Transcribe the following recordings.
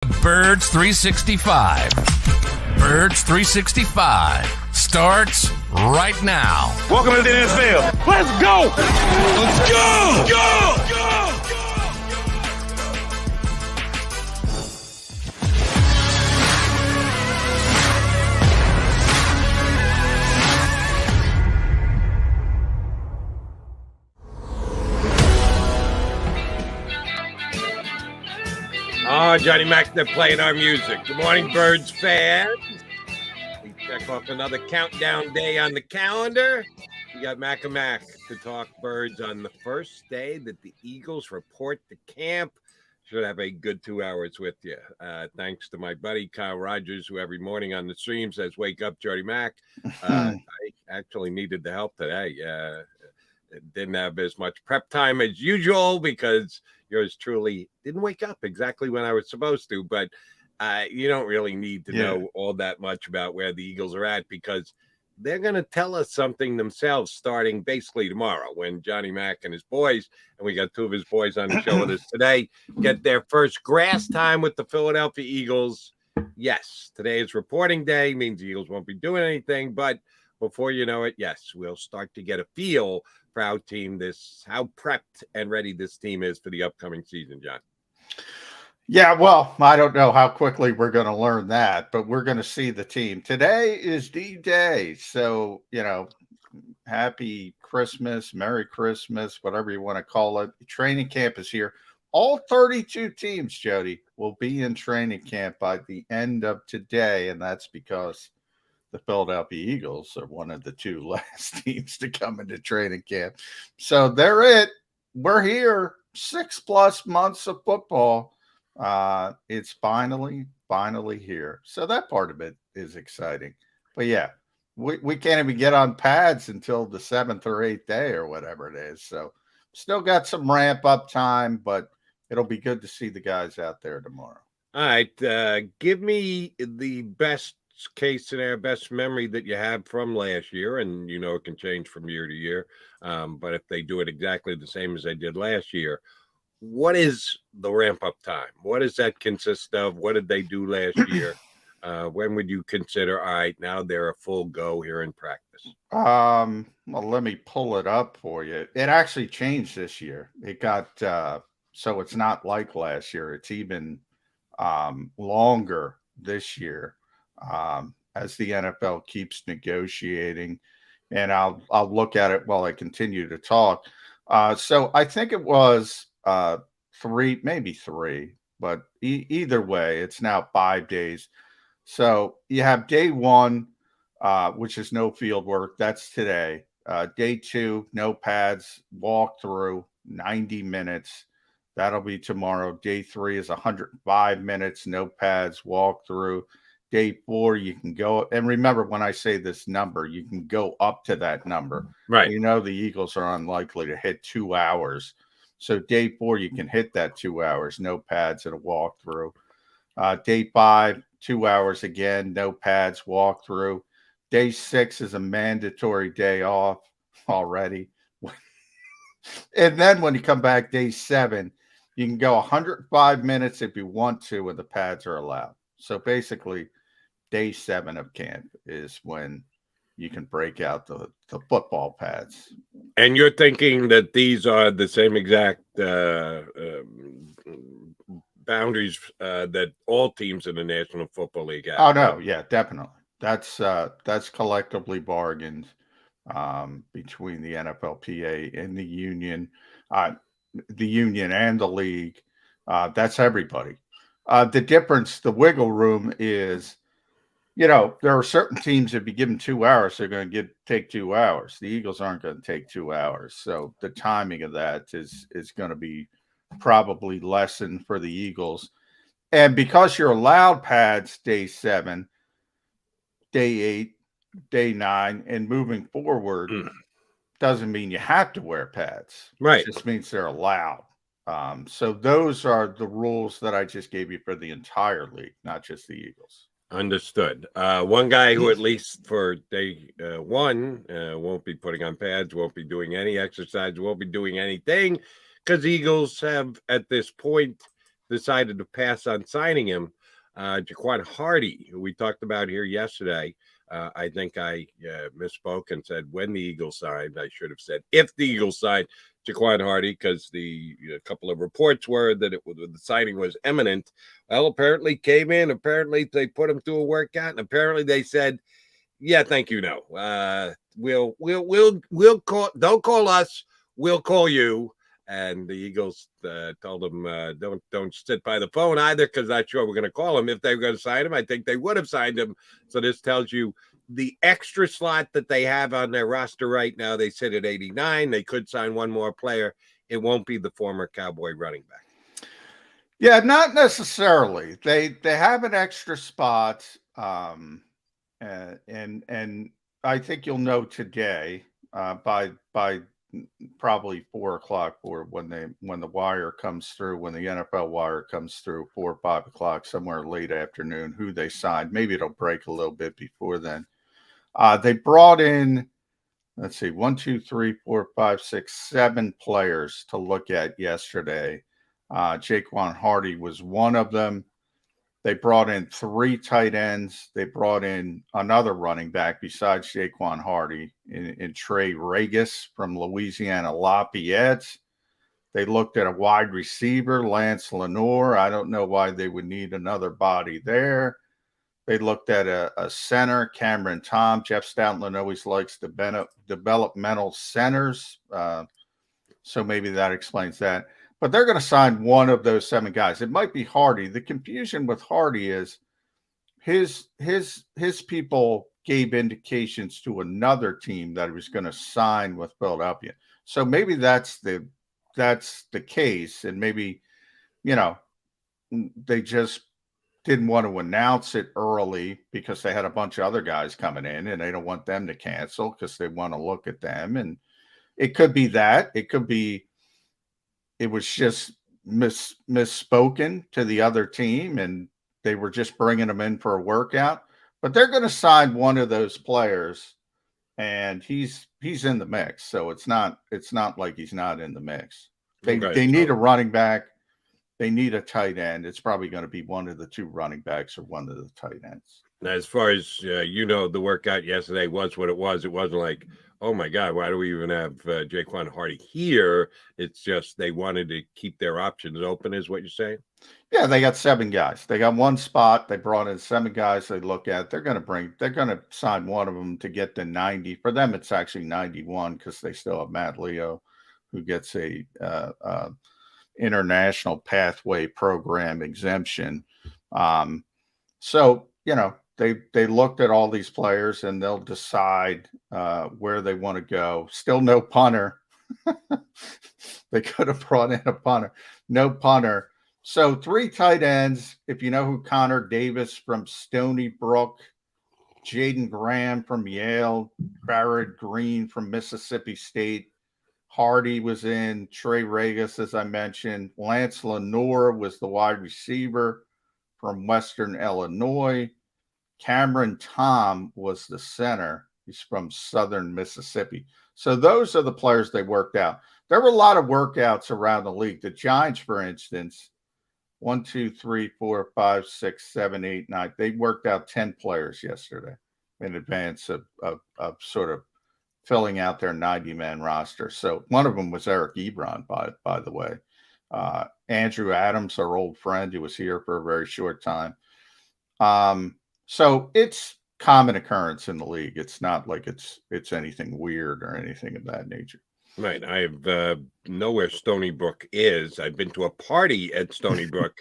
Birds 365. Birds 365 starts right now. Welcome to the NFL. Let's go! Let's go! Go! Oh, Johnny Mac, they're playing our music. Good morning, Birds fans. We check off another countdown day on the calendar. We got Mac and Mac to talk Birds on the first day that the Eagles report to camp. Should have a good 2 hours with you. Thanks to my buddy Kyle Rogers, who every morning on the stream says, "Wake up, Johnny Mac." I actually needed the help today. Didn't have as much prep time as usual because yours truly didn't wake up exactly when I was supposed to, but you don't really need to know all that much about where the Eagles are at because they're going to tell us something themselves starting basically tomorrow when Johnny Mac and his boys, and we got two of his boys on the show with us today, get their first grass time with the Philadelphia Eagles. Yes, today is reporting day, means the Eagles won't be doing anything, but before you know it, yes, we'll start to get a feel for how prepped and ready this team is for the upcoming season, John. Yeah, well, I don't know how quickly we're going to learn that, but we're going to see the team. Today is D-Day, so, happy Christmas, Merry Christmas, whatever you want to call it. Training camp is here. All 32 teams, Jody, will be in training camp by the end of today, and that's because the Philadelphia Eagles are one of the two last teams to come into training camp. So they're it. We're here. 6+ months of football. It's finally here. So that part of it is exciting. But yeah, we can't even get on pads until the 7th or 8th day or whatever it is. So still got some ramp up time, but it'll be good to see the guys out there tomorrow. All right. Give me the best case scenario, best memory that you have from last year, and it can change from year to year, but if they do it exactly the same as they did last year, what is the ramp up time? What does that consist of? What did they do last year? When would you consider, all right, now they're a full go here in practice? Well, let me pull it up for you. It actually changed this year. It got so it's not like last year. It's even longer this year. As the NFL keeps negotiating, and I'll look at it while I continue to talk. So I think it was 3, maybe 3, but either way, it's now 5 days. So you have day 1, which is no field work. That's today. Day 2, no pads, walk through 90 minutes. That'll be tomorrow. Day 3 is 105 minutes, no pads, walk through. Day 4, you can go, and remember when I say this number, you can go up to that number. Right. The Eagles are unlikely to hit 2 hours. So day 4, you can hit that 2 hours, no pads and a walkthrough. Day 5, 2 hours again, no pads, walkthrough. Day 6 is a mandatory day off already. And then when you come back, day 7, you can go 105 minutes if you want to, and the pads are allowed. So basically, day 7 of camp is when you can break out the football pads. And you're thinking that these are the same exact boundaries that all teams in the National Football League have? Oh, no. Yeah, definitely. That's collectively bargained between the NFLPA and the union and the league. That's everybody. The difference, the wiggle room is, there are certain teams, if you give them 2 hours, they're going to take 2 hours. The Eagles aren't going to take 2 hours. So the timing of that is going to be probably lessened for the Eagles. And because you're allowed pads day 7, day 8, day 9, and moving forward, doesn't mean you have to wear pads. Right. It just means they're allowed. So those are the rules that I just gave you for the entire league, not just the Eagles. Understood. One guy who, at least for day 1, won't be putting on pads, won't be doing any exercise, won't be doing anything, because Eagles have, at this point, decided to pass on signing him. Jaquan Hardy, who we talked about here yesterday. I think I misspoke and said when the Eagles signed. I should have said if the Eagles signed Jaquan Hardy, because a couple of reports were that the signing was imminent. Well, apparently came in. Apparently they put him through a workout, and apparently they said, "Yeah, thank you. No, we'll call. Don't call us. We'll call you." And the Eagles told him, "Don't sit by the phone either, because not sure we're going to call him. If they were going to sign him, I think they would have signed him." So this tells you the extra slot that they have on their roster right now. They sit at 89. They could sign one more player. It won't be the former Cowboy running back. Yeah, not necessarily. They have an extra spot, and I think you'll know today by probably 4:00 or when the wire comes through, when the NFL wire comes through, 4 or 5 o'clock, somewhere late afternoon, who they signed. Maybe it'll break a little bit before then. They brought in, let's see, 1, 2, 3, 4, 5, 6, 7 players to look at yesterday. Jaquan Hardy was one of them. They brought in 3 tight ends. They brought in another running back besides Jaquan Hardy in Trey Reagor from Louisiana Lafayette. They looked at a wide receiver, Lance Lenoir. I don't know why they would need another body there. They looked at a center, Cameron Tom. Jeff Stoutland always likes developmental centers. So maybe that explains that. But they're going to sign one of those 7 guys. It might be Hardy. The confusion with Hardy is his people gave indications to another team that he was going to sign with Philadelphia. So maybe that's the case, and maybe they just didn't want to announce it early because they had a bunch of other guys coming in, and they don't want them to cancel because they want to look at them. And it could be that. It could be it was just misspoken to the other team, and they were just bringing them in for a workout. But they're going to sign one of those players, and he's in the mix. So it's not like he's not in the mix. They need a running back. They need a tight end. It's probably going to be one of the 2 running backs or one of the tight ends. Now, as far as the workout yesterday was what it was. It wasn't like, oh my God, why do we even have Jaquan Hardy here? It's just they wanted to keep their options open, is what you're saying? Yeah, they got 7 guys. They got 1 spot. They brought in 7 guys they look at. They're going to sign one of them to get to 90. For them, it's actually 91 because they still have Matt Leo, who gets a international pathway program exemption. So, they looked at all these players, and they'll decide where they want to go. Still no punter. They could have brought in a punter. No punter. So 3 tight ends. If you know who Connor Davis from Stony Brook, Jaden Graham from Yale, Barrett Green from Mississippi State, Hardy was in, Trey Reagor, as I mentioned. Lance Lenoir was the wide receiver from Western Illinois. Cameron Tom was the center. He's from Southern Mississippi. So those are the players they worked out. There were a lot of workouts around the league. The Giants, for instance, 1, 2, 3, 4, 5, 6, 7, 8, 9. They worked out 10 players yesterday in advance of sort of filling out their 90-man roster. So one of them was Eric Ebron, by the way. Andrew Adams, our old friend, who was here for a very short time. So it's common occurrence in the league. It's not like it's anything weird or anything of that nature. Right. I know where Stony Brook is. I've been to a party at Stony Brook,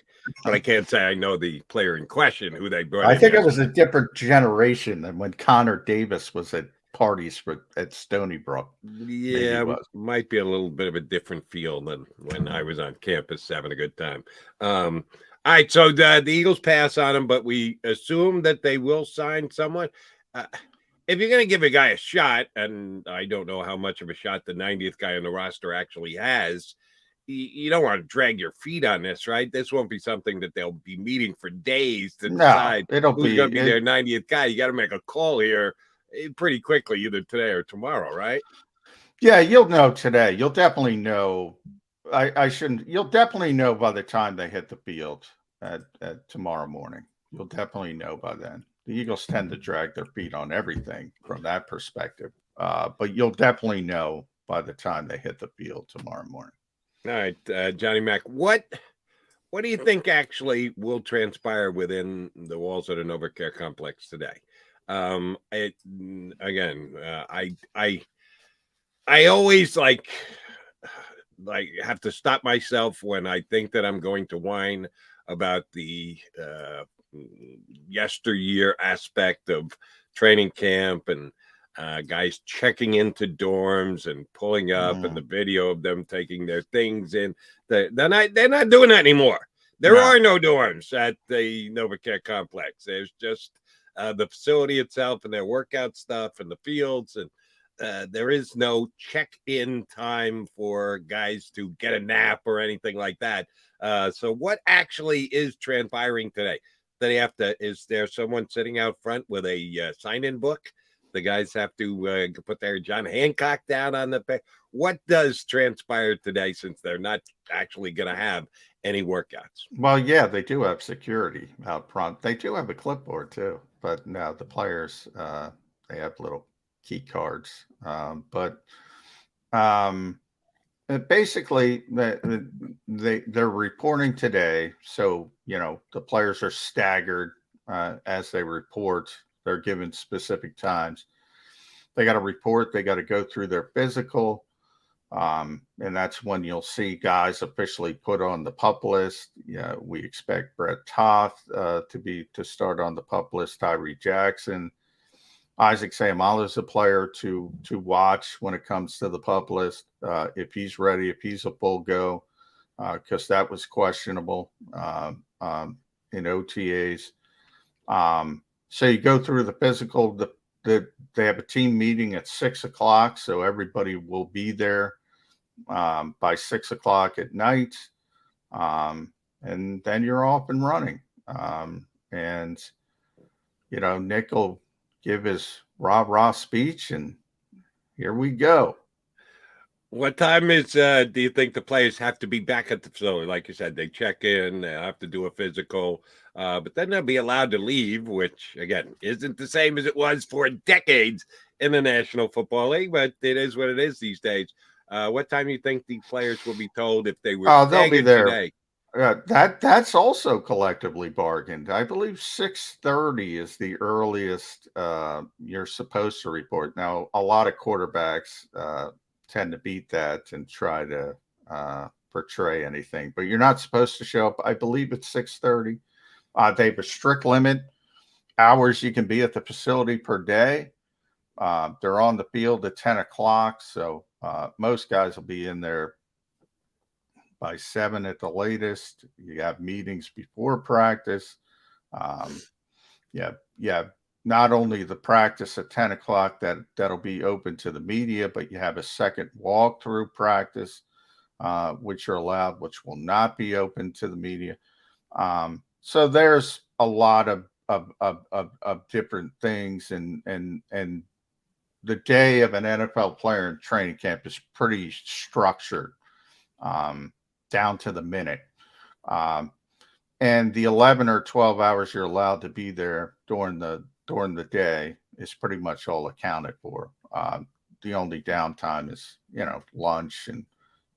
but I can't say I know the player in question who they brought. I think it was a different generation than when Connor Davis was at parties at Stony Brook. Yeah, might be a little bit of a different feel than when I was on campus having a good time. All right, so the Eagles pass on him, but we assume that they will sign someone. If you're going to give a guy a shot, and I don't know how much of a shot the 90th guy on the roster actually has, you don't want to drag your feet on this, right? This won't be something that they'll be meeting for days to decide who's going to be their 90th guy. You got to make a call here pretty quickly, either today or tomorrow, right? Yeah, you'll know today. You'll definitely know I shouldn't. You'll definitely know by the time they hit the field at tomorrow morning. You'll definitely know by then. The Eagles tend to drag their feet on everything from that perspective, but you'll definitely know by the time they hit the field tomorrow morning. All right, Johnny Mac, what do you think actually will transpire within the walls of the NovaCare complex today? I always like have to stop myself when I think that I'm going to whine about the yesteryear aspect of training camp and guys checking into dorms and pulling up and the video of them taking their things in. They're not doing that anymore. There are no dorms at the NovaCare complex. There's just the facility itself and their workout stuff and the fields, and there is no check-in time for guys to get a nap or anything like that. So what actually is transpiring today? Is there someone sitting out front with a sign-in book? The guys have to put their John Hancock down on the page. What does transpire today, since they're not actually going to have any workouts? Well, yeah, they do have security out front. They do have a clipboard too, but no, the players they have little key cards. Basically, they're reporting today. So the players are staggered as they report. They're given specific times. They got to report. They got to go through their physical. And that's when you'll see guys officially put on the PUP list. Yeah, we expect Brett Toth to start on the PUP list. Tyree Jackson, Isaac Seumalo is a player to watch when it comes to the PUP list. If he's ready, if he's a full go, because that was questionable in OTAs. So you go through the physical. They have a team meeting at 6:00, so everybody will be there by 6:00 at night, and then you're off and running. And Nick will give his rah-rah speech, and here we go. What time is do you think the players have to be back at the facility? Like you said, they check in, they have to do a physical, but then they'll be allowed to leave, which again isn't the same as it was for decades in the National Football League, but it is what it is these days. What time do you think the players will be told if they were they'll be there today? That's also collectively bargained. I believe 6:30 is the earliest you're supposed to report. Now, a lot of quarterbacks tend to beat that and try to portray anything, but you're not supposed to show up. I believe it's 6:30. They have a strict limit hours you can be at the facility per day. They're on the field at 10:00, so most guys will be in there by 7 at the latest. You have meetings before practice. Not only the practice at 10:00 that'll be open to the media, but you have a second walkthrough practice, which are allowed, which will not be open to the media. So there's a lot of different things, and the day of an NFL player in training camp is pretty structured, down to the minute. And the 11 or 12 hours you're allowed to be there during the day is pretty much all accounted for. The only downtime is, lunch, and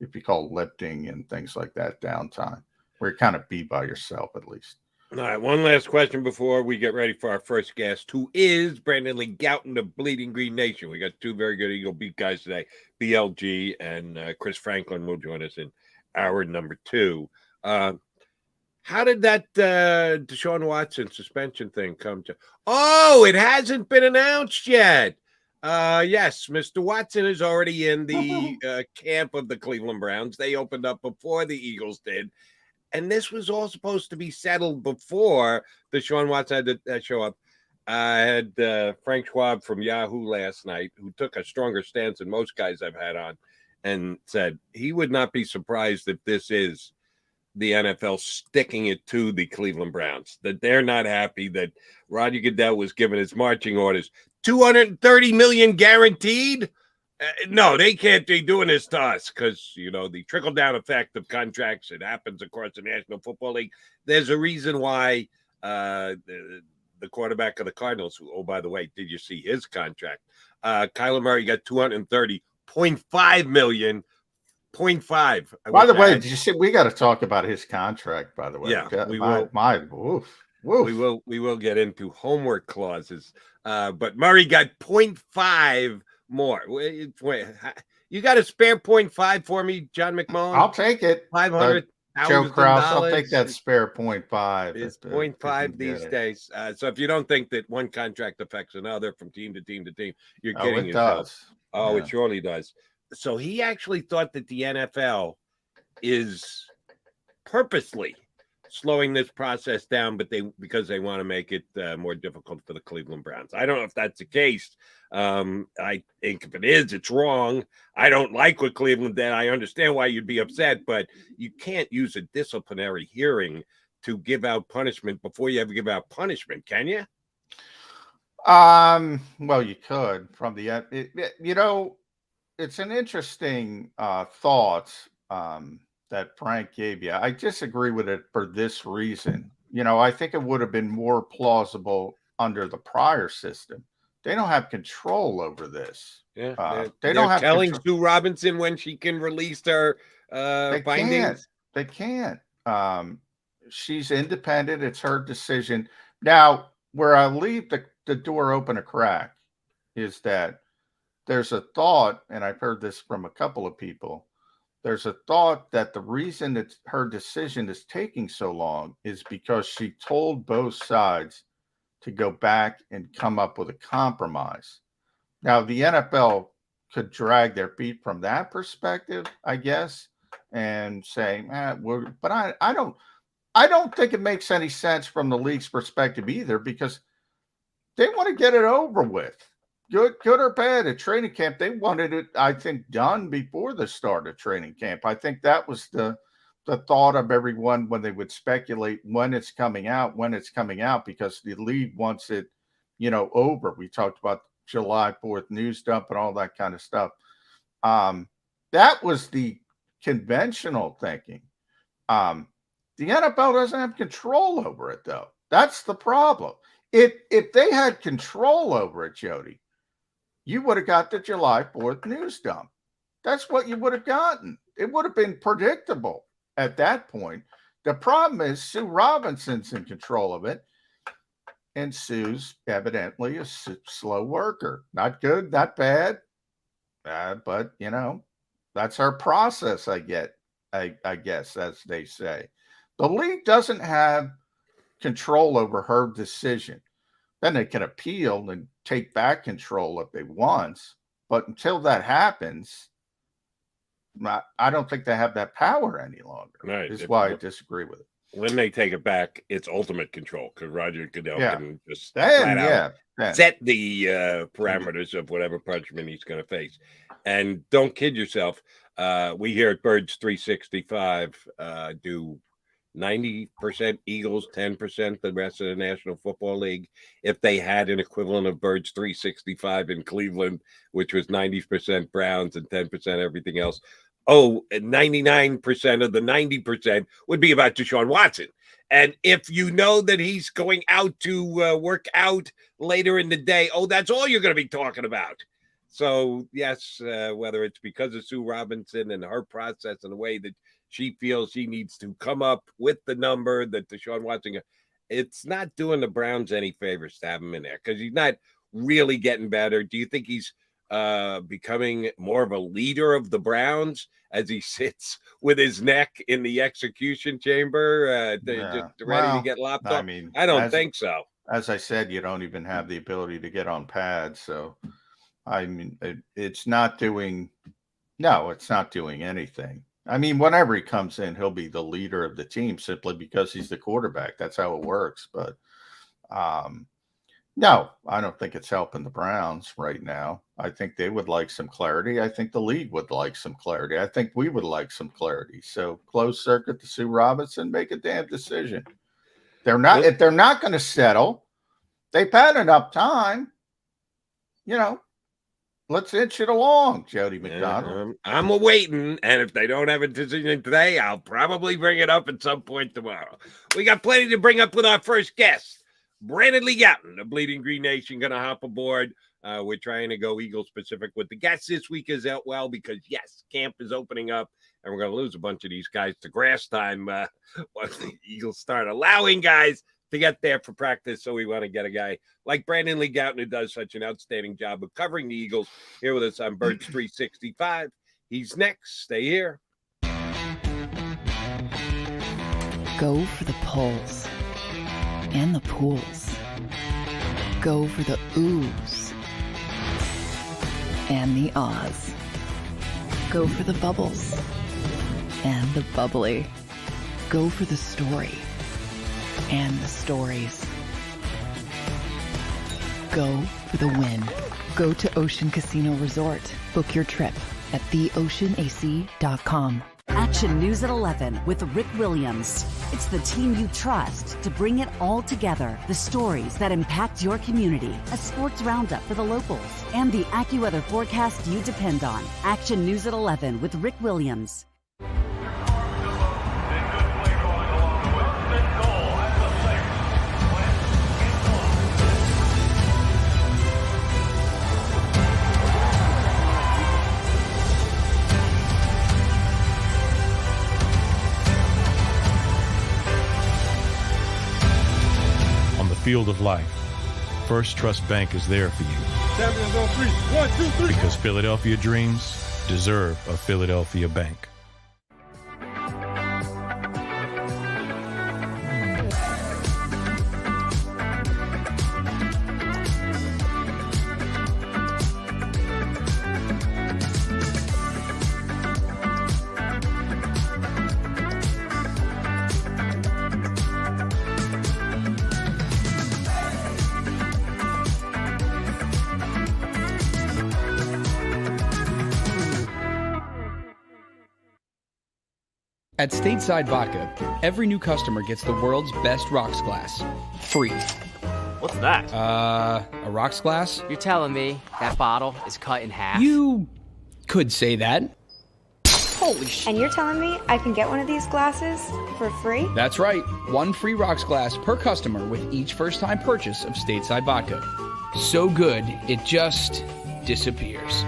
if you call lifting and things like that downtime, where you kind of be by yourself at least. All right, one last question before we get ready for our first guest, who is Brandon Lee Gouton of Bleeding Green Nation. We got two very good Eagle Beat guys today, BLG and Chris Franklin will join us in hour number 2. How did that Deshaun Watson suspension thing come to? Oh, it hasn't been announced yet. Yes, Mr. Watson is already in the camp of the Cleveland Browns. They opened up before the Eagles did. And this was all supposed to be settled before Deshaun Watson had to show up. I had Frank Schwab from Yahoo last night, who took a stronger stance than most guys I've had on, and said he would not be surprised if this is the NFL sticking it to the Cleveland Browns, that they're not happy that Roger Goodell was given his marching orders, $230 million guaranteed. No, they can't be doing this to us because, the trickle-down effect of contracts, it happens across the National Football League. There's a reason why the quarterback of the Cardinals, who, oh, by the way, did you see his contract? Kyler Murray got $230.5 million. 0.5. By the way, did you see? We got to talk about his contract. By the way, Yeah, we will. Woof. We will get into homework clauses. But Murray got 0.5 more. Wait, you got a spare 0.5 for me, John McMullen? I'll take it. $500,000. Joe Krause, I'll take that spare 0.5. It's 0.5 these days. So if you don't think that one contract affects another from team to team to team, you're kidding yourself. Does. Oh, yeah. It surely does. So he actually thought that the NFL is purposely slowing this process down, but because they want to make it more difficult for the Cleveland Browns. I don't know if that's the case. I think if it is, it's wrong. I don't like what Cleveland did. I understand why you'd be upset, but you can't use a disciplinary hearing to give out punishment before you ever give out punishment, can you? Well, you could from the it's an interesting thought that Frank gave you. I disagree with it for this reason. I think it would have been more plausible under the prior system. They don't have control over this. Yeah, they don't have telling Sue Robinson when she can release her findings. They can't. She's independent. It's her decision. Now, where I leave the door open a crack is that there's a thought, and I've heard this from a couple of people, there's a thought that the reason that her decision is taking so long is because she told both sides to go back and come up with a compromise. Now, the NFL could drag their feet from that perspective, I guess, and say, but I don't think it makes any sense from the league's perspective either, because they want to get it over with. Good or bad at training camp, they wanted it, I think, done before the start of training camp. I think that was the thought of everyone when they would speculate when it's coming out, because the league wants it, over. We talked about July 4th news dump and all that kind of stuff. That was the conventional thinking. The NFL doesn't have control over it, though. That's the problem. If they had control over it, Jody, you would have got the July 4th news dump. That's what you would have gotten. It would have been predictable at that point. The problem is Sue Robinson's in control of it, and Sue's evidently a slow worker. Not good, not bad, but, that's her process, I guess, as they say. The league doesn't have control over her decision. Then they can appeal and take back control if they want. But until that happens, I don't think they have that power any longer. Right. That's why I disagree with it. When they take it back, it's ultimate control because Roger Goodell can just flat out set the parameters of whatever punishment he's going to face. And don't kid yourself. We here at Birds 365 do 90% Eagles, 10% the rest of the National Football League. If they had an equivalent of Birds 365 in Cleveland, which was 90% Browns and 10% everything else, 99% of the 90% would be about Deshaun Watson. And if you know that he's going out to work out later in the day, that's all you're going to be talking about. So, yes, whether it's because of Sue Robinson and her process and the way that she feels she needs to come up with the number that Deshaun Watson, it's not doing the Browns any favors to have him in there because he's not really getting better. Do you think he's becoming more of a leader of the Browns as he sits with his neck in the execution chamber, just ready to get lopped up? I don't think so. As I said, you don't even have the ability to get on pads. So, it's not doing anything. Whenever he comes in, he'll be the leader of the team simply because he's the quarterback. That's how it works. But no, I don't think it's helping the Browns right now. I think they would like some clarity. I think the league would like some clarity. I think we would like some clarity. So close circuit to Sue Robinson, make a damn decision. If they're not going to settle, they've had enough time. let's inch it along, Jody McDonald. I'm awaiting, and if they don't have a decision today, I'll probably bring it up at some point tomorrow. We got plenty to bring up with our first guest, Brandon Lee Gouton, the Bleeding Green Nation, going to hop aboard. We're trying to go Eagle specific with the guests this week as well because, yes, camp is opening up, and we're going to lose a bunch of these guys to grass time once the Eagles start allowing guys to get there for practice. So we want to get a guy like Brandon Lee Gouton, who does such an outstanding job of covering the Eagles, here with us on Birds 365. He's next. Stay here. Go for the pulls and the pools. Go for the oohs and the ahs. Go for the bubbles and the bubbly. Go for the story and the stories. Go for the win. Go to Ocean Casino Resort. Book your trip at theoceanac.com. Action News at 11 with Rick Williams. It's the team you trust to bring it all together. The stories that impact your community. A sports roundup for the locals. And the AccuWeather forecast you depend on. Action News at 11 with Rick Williams. Field of life, First Trust Bank is there for you. Champions on three. 1, 2, 3. Because Philadelphia dreams deserve a Philadelphia bank. At Stateside Vodka, every new customer gets the world's best rocks glass. Free. What's that? A rocks glass? You're telling me that bottle is cut in half? You could say that. Holy shit. And you're telling me I can get one of these glasses for free? That's right. One free rocks glass per customer with each first-time purchase of Stateside Vodka. So good, it just disappears.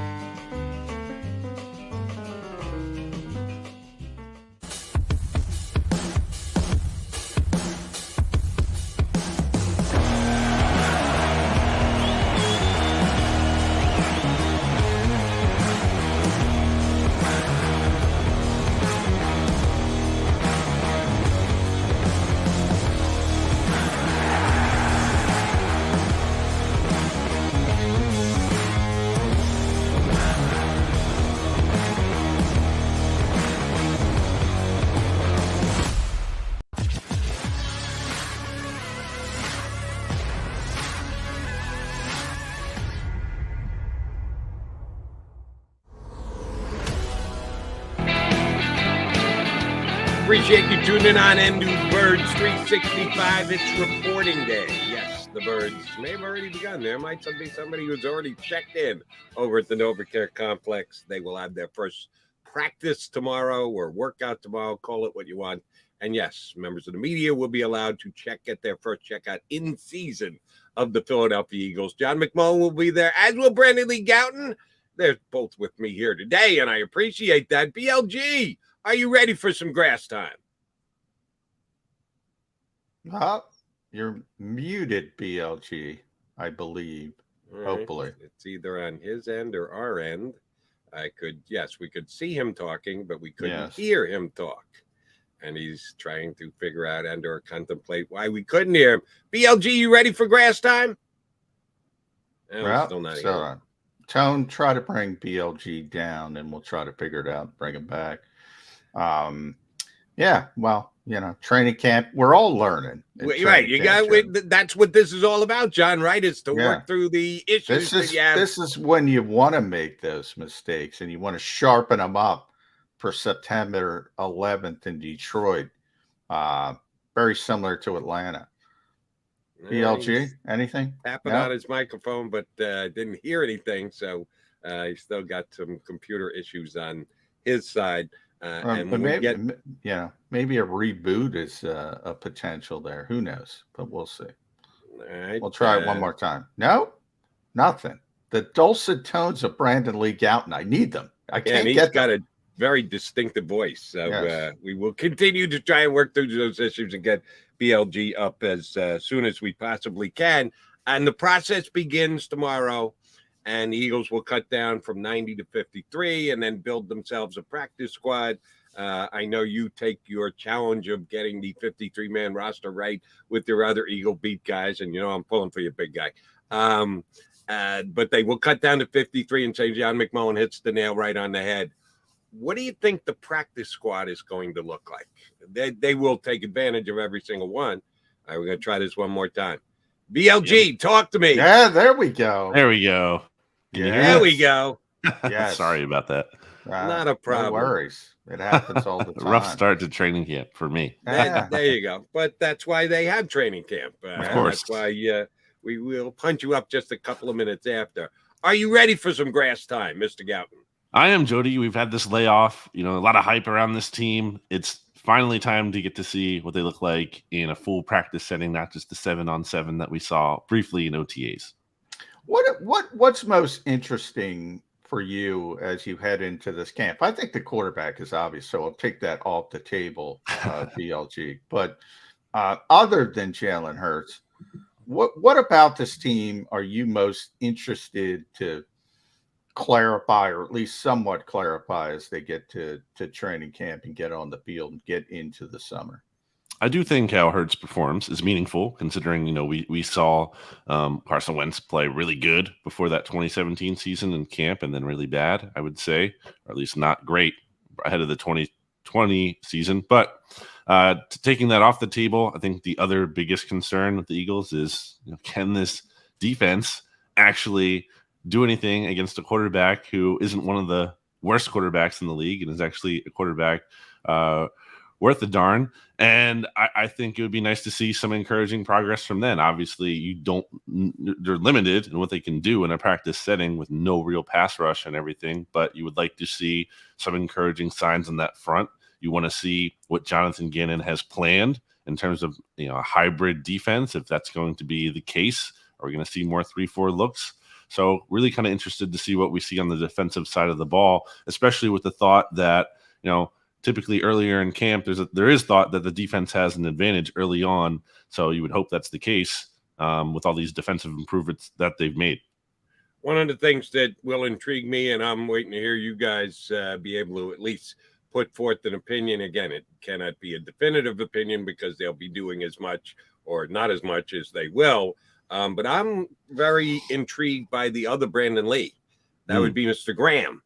Appreciate you tuning on into Birds 365. It's reporting day. Yes, the Birds may have already begun. There might be somebody who's already checked in over at the NovaCare Complex. They will have their first practice tomorrow or workout tomorrow. Call it what you want. And yes, members of the media will be allowed to get their first checkout in season of the Philadelphia Eagles. John McMullen will be there, as will Brandon Lee Gouton. They're both with me here today, and I appreciate that. BLG, are you ready for some grass time? You're muted, BLG, I believe. Right. Hopefully. It's either on his end or our end. We could see him talking, but we couldn't hear him talk. And he's trying to figure out and or contemplate why we couldn't hear him. BLG, you ready for grass time? Still not here. Tone, try to bring BLG down, and we'll try to figure it out, bring him back. Training camp, we're all learning. Right. That's what this is all about, John, right? Is to work through the issues that you have. This is when you want to make those mistakes and you want to sharpen them up for September 11th in Detroit. Very similar to Atlanta. BLG, anything? Tapping on his microphone, but didn't hear anything. So He's still got some computer issues on his side. And but when maybe a reboot is a potential there. Who knows? But we'll see. All right, we'll try it one more time. No, nothing. The dulcet tones of Brandon Lee Gouton. I need them. I can't he's get got them. a very distinctive voice. So Yes. we will continue to try and work through those issues and get BLG up as soon as we possibly can. And the process begins tomorrow. And the Eagles will cut down from 90 to 53 and then build themselves a practice squad. I know you take your challenge of getting the 53-man roster right with your other Eagle beat guys, and I'm pulling for you, big guy. But they will cut down to 53 and say John McMullen hits the nail right on the head. What do you think the practice squad is going to look like? They will take advantage of every single one. All right, we're going to try this one more time. BLG, talk to me. Yeah, there we go. There we go. There we go. Yes. Sorry about that. Not a problem. No worries. It happens all the time. Rough start to training camp for me. There you go. But that's why they have training camp. Of course. That's why we will punch you up just a couple of minutes after. Are you ready for some grass time, Mr. Gouton? I am, Jody. We've had this layoff. A lot of hype around this team. It's finally time to get to see what they look like in a full practice setting, not just the 7-on-7 that we saw briefly in OTAs. What's most interesting for you as you head into this camp? I think the quarterback is obvious, so I'll take that off the table, BLG. But other than Jalen Hurts, what about this team are you most interested to clarify, or at least somewhat clarify, as they get to training camp and get on the field and get into the summer? I do think how Hurts performs is meaningful, considering, we saw Carson Wentz play really good before that 2017 season in camp and then really bad, I would say, or at least not great ahead of the 2020 season. But taking that off the table, I think the other biggest concern with the Eagles is, can this defense actually do anything against a quarterback who isn't one of the worst quarterbacks in the league and is actually a quarterback worth a darn. And I think it would be nice to see some encouraging progress from them. Obviously, they're limited in what they can do in a practice setting with no real pass rush and everything, but you would like to see some encouraging signs on that front. You want to see what Jonathan Gannon has planned in terms of, a hybrid defense, if that's going to be the case. Are we going to see more 3-4 looks? So really kind of interested to see what we see on the defensive side of the ball, especially with the thought that, typically earlier in camp, there is thought that the defense has an advantage early on. So you would hope that's the case with all these defensive improvements that they've made. One of the things that will intrigue me, and I'm waiting to hear you guys be able to at least put forth an opinion. Again, it cannot be a definitive opinion because they'll be doing as much or not as much as they will. But I'm very intrigued by the other Brandon Lee. That would be Mr. Graham.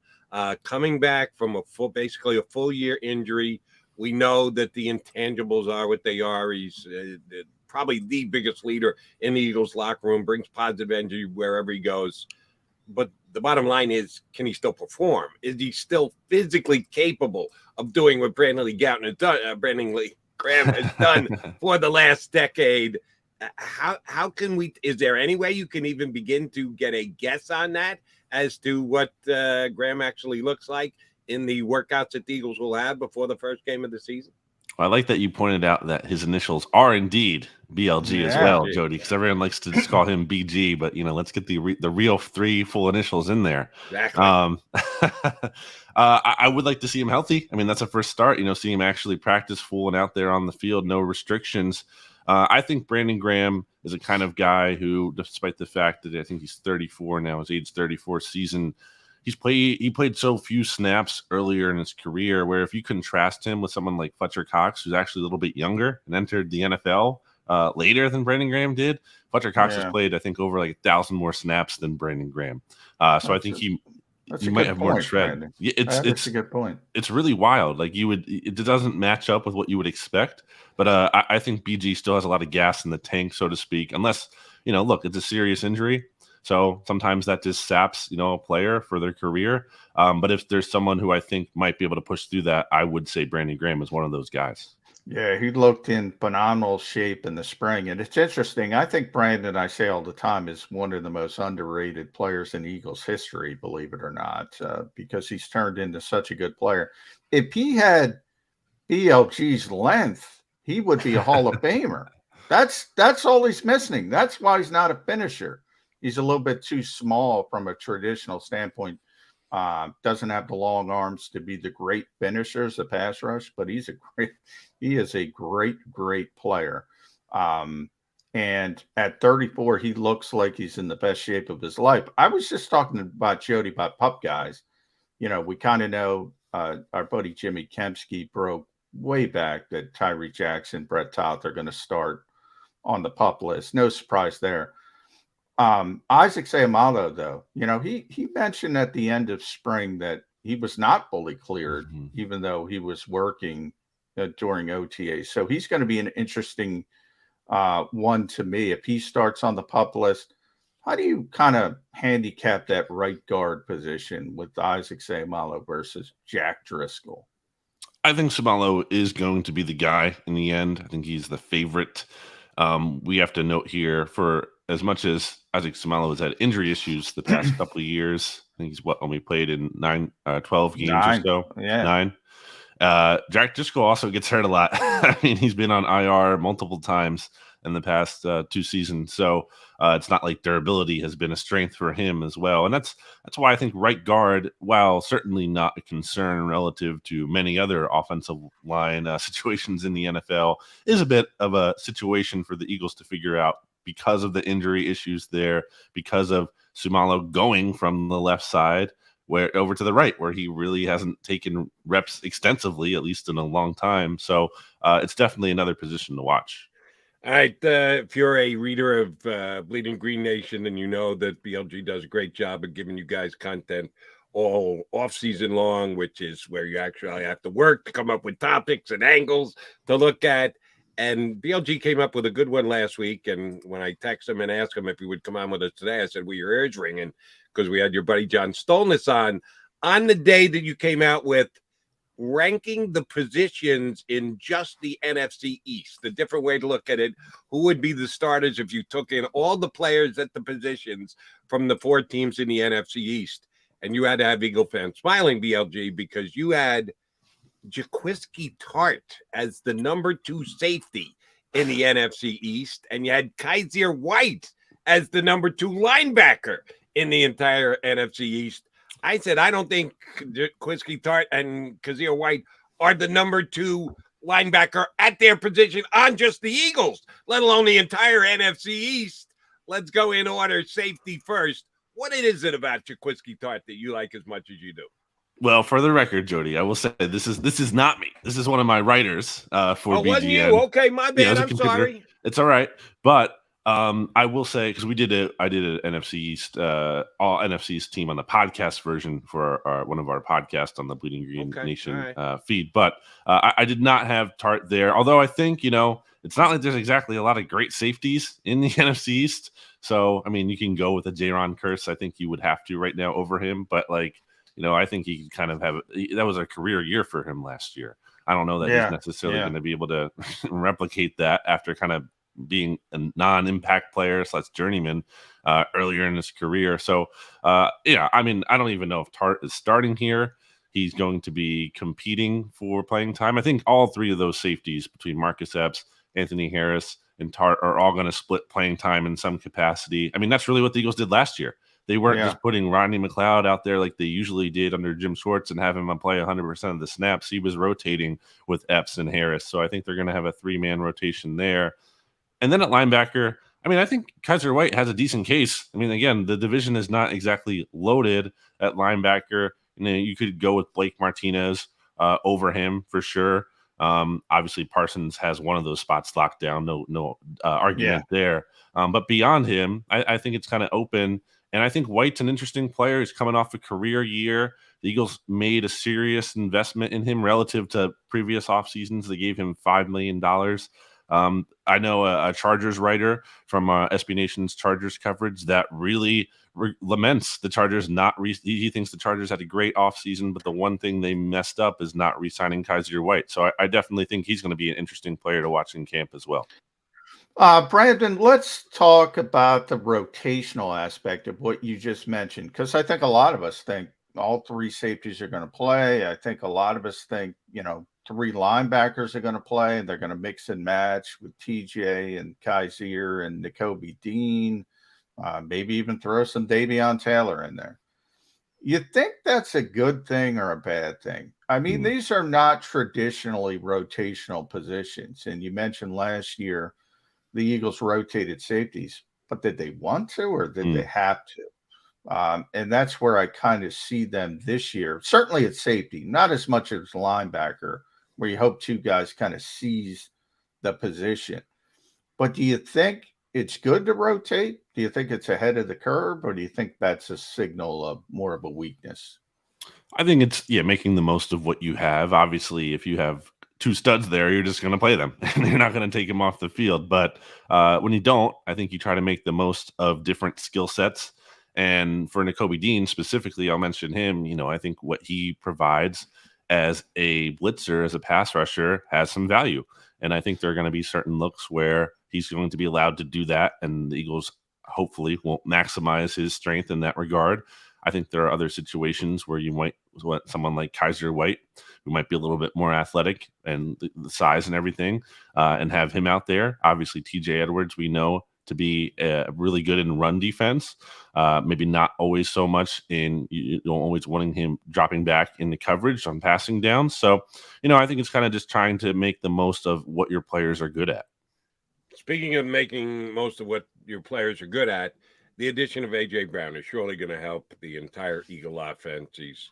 Coming back from basically a full year injury. We know that the intangibles are what they are. He's probably the biggest leader in the Eagles locker room, brings positive energy wherever he goes. But the bottom line is, can he still perform? Is he still physically capable of doing what Brandon Lee Gouton has done, Brandon Lee Graham has done for the last decade? How can we, is there any way you can even begin to get a guess on that as to what Graham actually looks like in the workouts that the Eagles will have before the first game of the season? Well, I like that you pointed out that his initials are indeed BLG as well, Jody, because everyone likes to just call him BG, but let's get the real 3 full initials in there. Exactly. I would like to see him healthy. I mean, that's a first start. See him actually practice full and out there on the field, no restrictions. I think Brandon Graham is a kind of guy who, despite the fact that I think he's 34 now, his age 34 season, he played so few snaps earlier in his career, where if you contrast him with someone like Fletcher Cox, who's actually a little bit younger and entered the NFL later than Brandon Graham did, Fletcher Cox has played, I think, over 1,000 more snaps than Brandon Graham. So I think he might have more tread. Yeah, it's a good point. It's really wild. It doesn't match up with what you would expect. But I think BG still has a lot of gas in the tank, so to speak, unless, look, it's a serious injury. So sometimes that just saps, a player for their career. But if there's someone who I think might be able to push through that, I would say Brandon Graham is one of those guys. Yeah, he looked in phenomenal shape in the spring. And it's interesting. I think Brandon, I say all the time, is one of the most underrated players in Eagles history, believe it or not, because he's turned into such a good player. If he had BLG's length, he would be a Hall of Famer. That's all he's missing. That's why he's not a finisher. He's a little bit too small from a traditional standpoint. Doesn't have the long arms to be the great finishers, the pass rush, but he is a great player. And at 34, he looks like he's in the best shape of his life. I was just talking about Jody about pup guys. You know, we kind of know our buddy Jimmy Kempski broke way back that Tyree Jackson, Brett Toth are going to start on the pup list. No surprise there. Isaac Seumalo, though, you know, he mentioned at the end of spring that he was not fully cleared, even though he was working during OTA. So he's going to be an interesting one to me. If he starts on the pup list, how do you kind of handicap that right guard position with Isaac Seumalo versus Jack Driscoll? I think Seumalo is going to be the guy in the end. I think he's the favorite. We have to note here, for as much as Isaac Seumalo has had injury issues the past couple of years, I think he's only played in 12 games or so. Yeah. 9. Jack Driscoll also gets hurt a lot. I mean, he's been on IR multiple times in the past 2 seasons. So it's not like durability has been a strength for him as well. And that's why I think right guard, while certainly not a concern relative to many other offensive line situations in the NFL, is a bit of a situation for the Eagles to figure out because of the injury issues there, because of Seumalo going from the left side over to the right, where he really hasn't taken reps extensively, at least in a long time. So it's definitely another position to watch. All right. If you're a reader of Bleeding Green Nation, then you know that BLG does a great job of giving you guys content all off-season long, which is where you actually have to work to come up with topics and angles to look at. And BLG came up with a good one last week. And when I texted him and asked him if he would come on with us today, I said, well, your ears ringing, because we had your buddy John Stolness on the day that you came out with ranking the positions in just the NFC East, the different way to look at it. Who would be the starters if you took in all the players at the positions from the 4 teams in the NFC East? And you had to have Eagle fans smiling, BLG, because you had Jaquiski Tart as the number 2 safety in the NFC East, and you had Kaiser White as the number 2 linebacker in the entire NFC East. I said, I don't think Jaquiski Tart and Kaiser White are the number 2 linebacker at their position on just the Eagles, let alone the entire NFC East. Let's go in order. Safety first. What is it about Jaquiski Tart that you like as much as you do? Well, for the record, Jody, I will say this is not me. This is one of my writers for BGN. Wasn't you? Okay, my bad. I'm sorry. It's all right. But I will say, because I did an NFC East, all NFC East team on the podcast version for one of our podcasts on the Bleeding Green Nation feed. But I did not have Tart there. Although I think, it's not like there's exactly a lot of great safeties in the NFC East. So, I mean, you can go with a Jaron Curse. I think you would have to right now over him. But I think he could kind of that was a career year for him last year. I don't know that he's necessarily going to be able to replicate that after kind of being a non-impact player / journeyman earlier in his career. So, I mean, I don't even know if Tart is starting here. He's going to be competing for playing time. I think all 3 of those safeties between Marcus Epps, Anthony Harris, and Tart are all going to split playing time in some capacity. I mean, that's really what the Eagles did last year. They weren't just putting Rodney McLeod out there like they usually did under Jim Schwartz and have him play 100% of the snaps. He was rotating with Epps and Harris. So I think they're going to have a 3-man rotation there. And then at linebacker, I mean, I think Kaiser White has a decent case. I mean, again, the division is not exactly loaded at linebacker. You could go with Blake Martinez over him for sure. Obviously, Parsons has one of those spots locked down. No argument there. But beyond him, I think it's kind of open. And I think White's an interesting player. He's coming off a career year. The Eagles made a serious investment in him relative to previous off seasons. They gave him $5 million I know a Chargers writer from SB Nation's Chargers coverage that really laments the Chargers not he thinks the Chargers had a great offseason, but the one thing they messed up is not re-signing Kaiser White. So I definitely think he's going to be an interesting player to watch in camp as well. Brandon, let's talk about the rotational aspect of what you just mentioned, because I think a lot of us think all three safeties are going to play. I think a lot of us think, three linebackers are going to play, and they're going to mix and match with TJ and Kaiser and Nakobe Dean, maybe even throw some Davion Taylor in there. You think that's a good thing or a bad thing? I mean, these are not traditionally rotational positions. And you mentioned last year the Eagles rotated safeties, but did they want to or did they have to? And that's where I kind of see them this year. Certainly at safety, not as much as linebacker, where you hope two guys kind of seize the position. But do you think it's good to rotate? Do you think it's ahead of the curve, or do you think that's a signal of more of a weakness? I think it's making the most of what you have. Obviously, if you have two studs there, you're just going to play them and you're not going to take them off the field. But when you don't, I think you try to make the most of different skill sets. And for Nakobe Dean specifically, I'll mention him. I think what he provides as a blitzer, as a pass rusher, has some value. And I think there are going to be certain looks where he's going to be allowed to do that. And the Eagles hopefully won't maximize his strength in that regard. I think there are other situations where you might want someone like Kaiser White, who might be a little bit more athletic and the size and everything, and have him out there. Obviously, TJ Edwards, we know to be really good in run defense. Maybe not always so much in always wanting him dropping back in the coverage on passing down. So, I think it's kind of just trying to make the most of what your players are good at. Speaking of making most of what your players are good at, the addition of A.J. Brown is surely going to help the entire Eagle offense. He's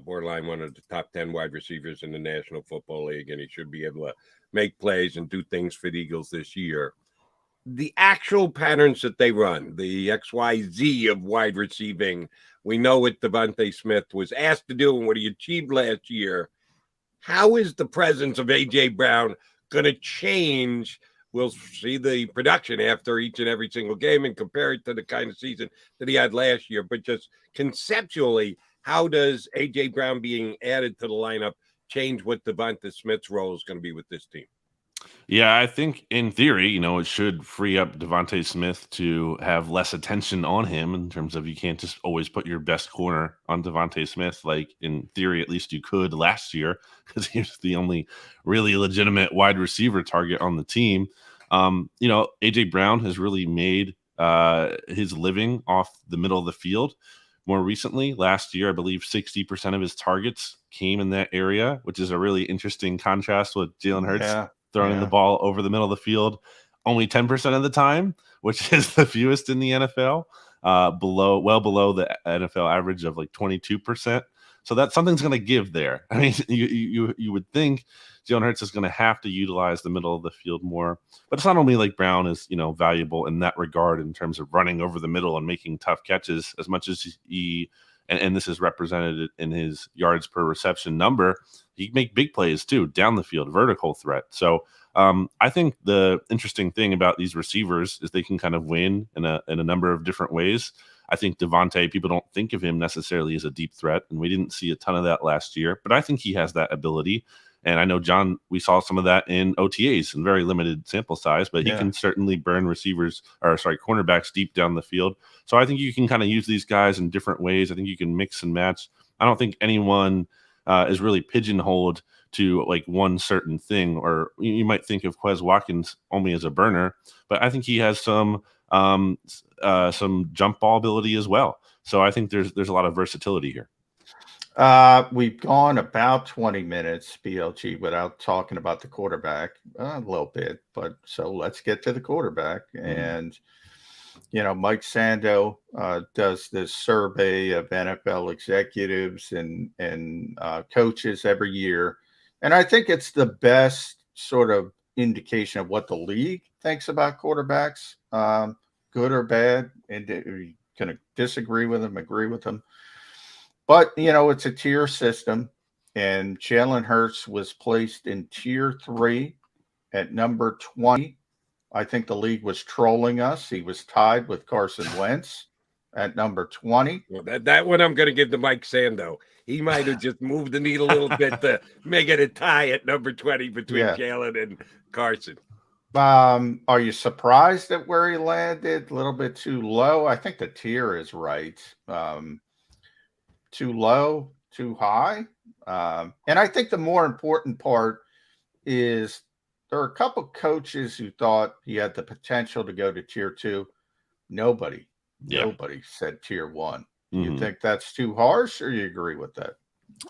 borderline one of the top 10 wide receivers in the National Football League, and he should be able to make plays and do things for the Eagles this year. The actual patterns that they run, the XYZ of wide receiving, we know what Devontae Smith was asked to do and what he achieved last year. How is the presence of A.J. Brown going to change? We'll see the production after each and every single game and compare it to the kind of season that he had last year. But just conceptually, how does A.J. Brown being added to the lineup change what Devonta Smith's role is going to be with this team? Yeah, I think in theory, it should free up Devontae Smith to have less attention on him in terms of you can't just always put your best corner on Devontae Smith. Like in theory, at least you could last year because he was the only really legitimate wide receiver target on the team. A.J. Brown has really made his living off the middle of the field. More recently, last year, I believe 60% of his targets came in that area, which is a really interesting contrast with Jalen Hurts throwing the ball over the middle of the field only 10% of the time, which is the fewest in the NFL, well below the NFL average of like 22%. So that something's going to give there. I mean, you would think Jalen Hurts is going to have to utilize the middle of the field more, but it's not only like Brown is valuable in that regard in terms of running over the middle and making tough catches as much as he. And this is represented in his yards per reception number. He can make big plays too, down the field, vertical threat. So I think the interesting thing about these receivers is they can kind of win in a number of different ways. I think Devontae, people don't think of him necessarily as a deep threat, and we didn't see a ton of that last year. But I think he has that ability. And I know, John, we saw some of that in OTAs in very limited sample size, but he can certainly burn cornerbacks deep down the field. So I think you can kind of use these guys in different ways. I think you can mix and match. I don't think anyone is really pigeonholed to like one certain thing, or you might think of Quez Watkins only as a burner, but I think he has some jump ball ability as well. So I think there's a lot of versatility here. We've gone about 20 minutes, BLG, without talking about the quarterback a little bit. But so let's get to the quarterback. And, Mike Sando does this survey of NFL executives and coaches every year. And I think it's the best sort of indication of what the league thinks about quarterbacks, good or bad. And you can disagree with them, agree with them. But, it's a tier system, and Jalen Hurts was placed in tier 3 At number 20, I think the league was trolling us. He was tied with Carson Wentz at number 20. Well, that one I'm going to give to Mike Sando. He might have just moved the needle a little bit to make it a tie at number 20 between Jalen and Carson. Are you surprised at where he landed? A little bit too low. I think the tier is right. Too low, too high. And I think the more important part is there are a couple coaches who thought he had the potential to go to tier 2. Nobody said tier 1. You think that's too harsh, or you agree with that?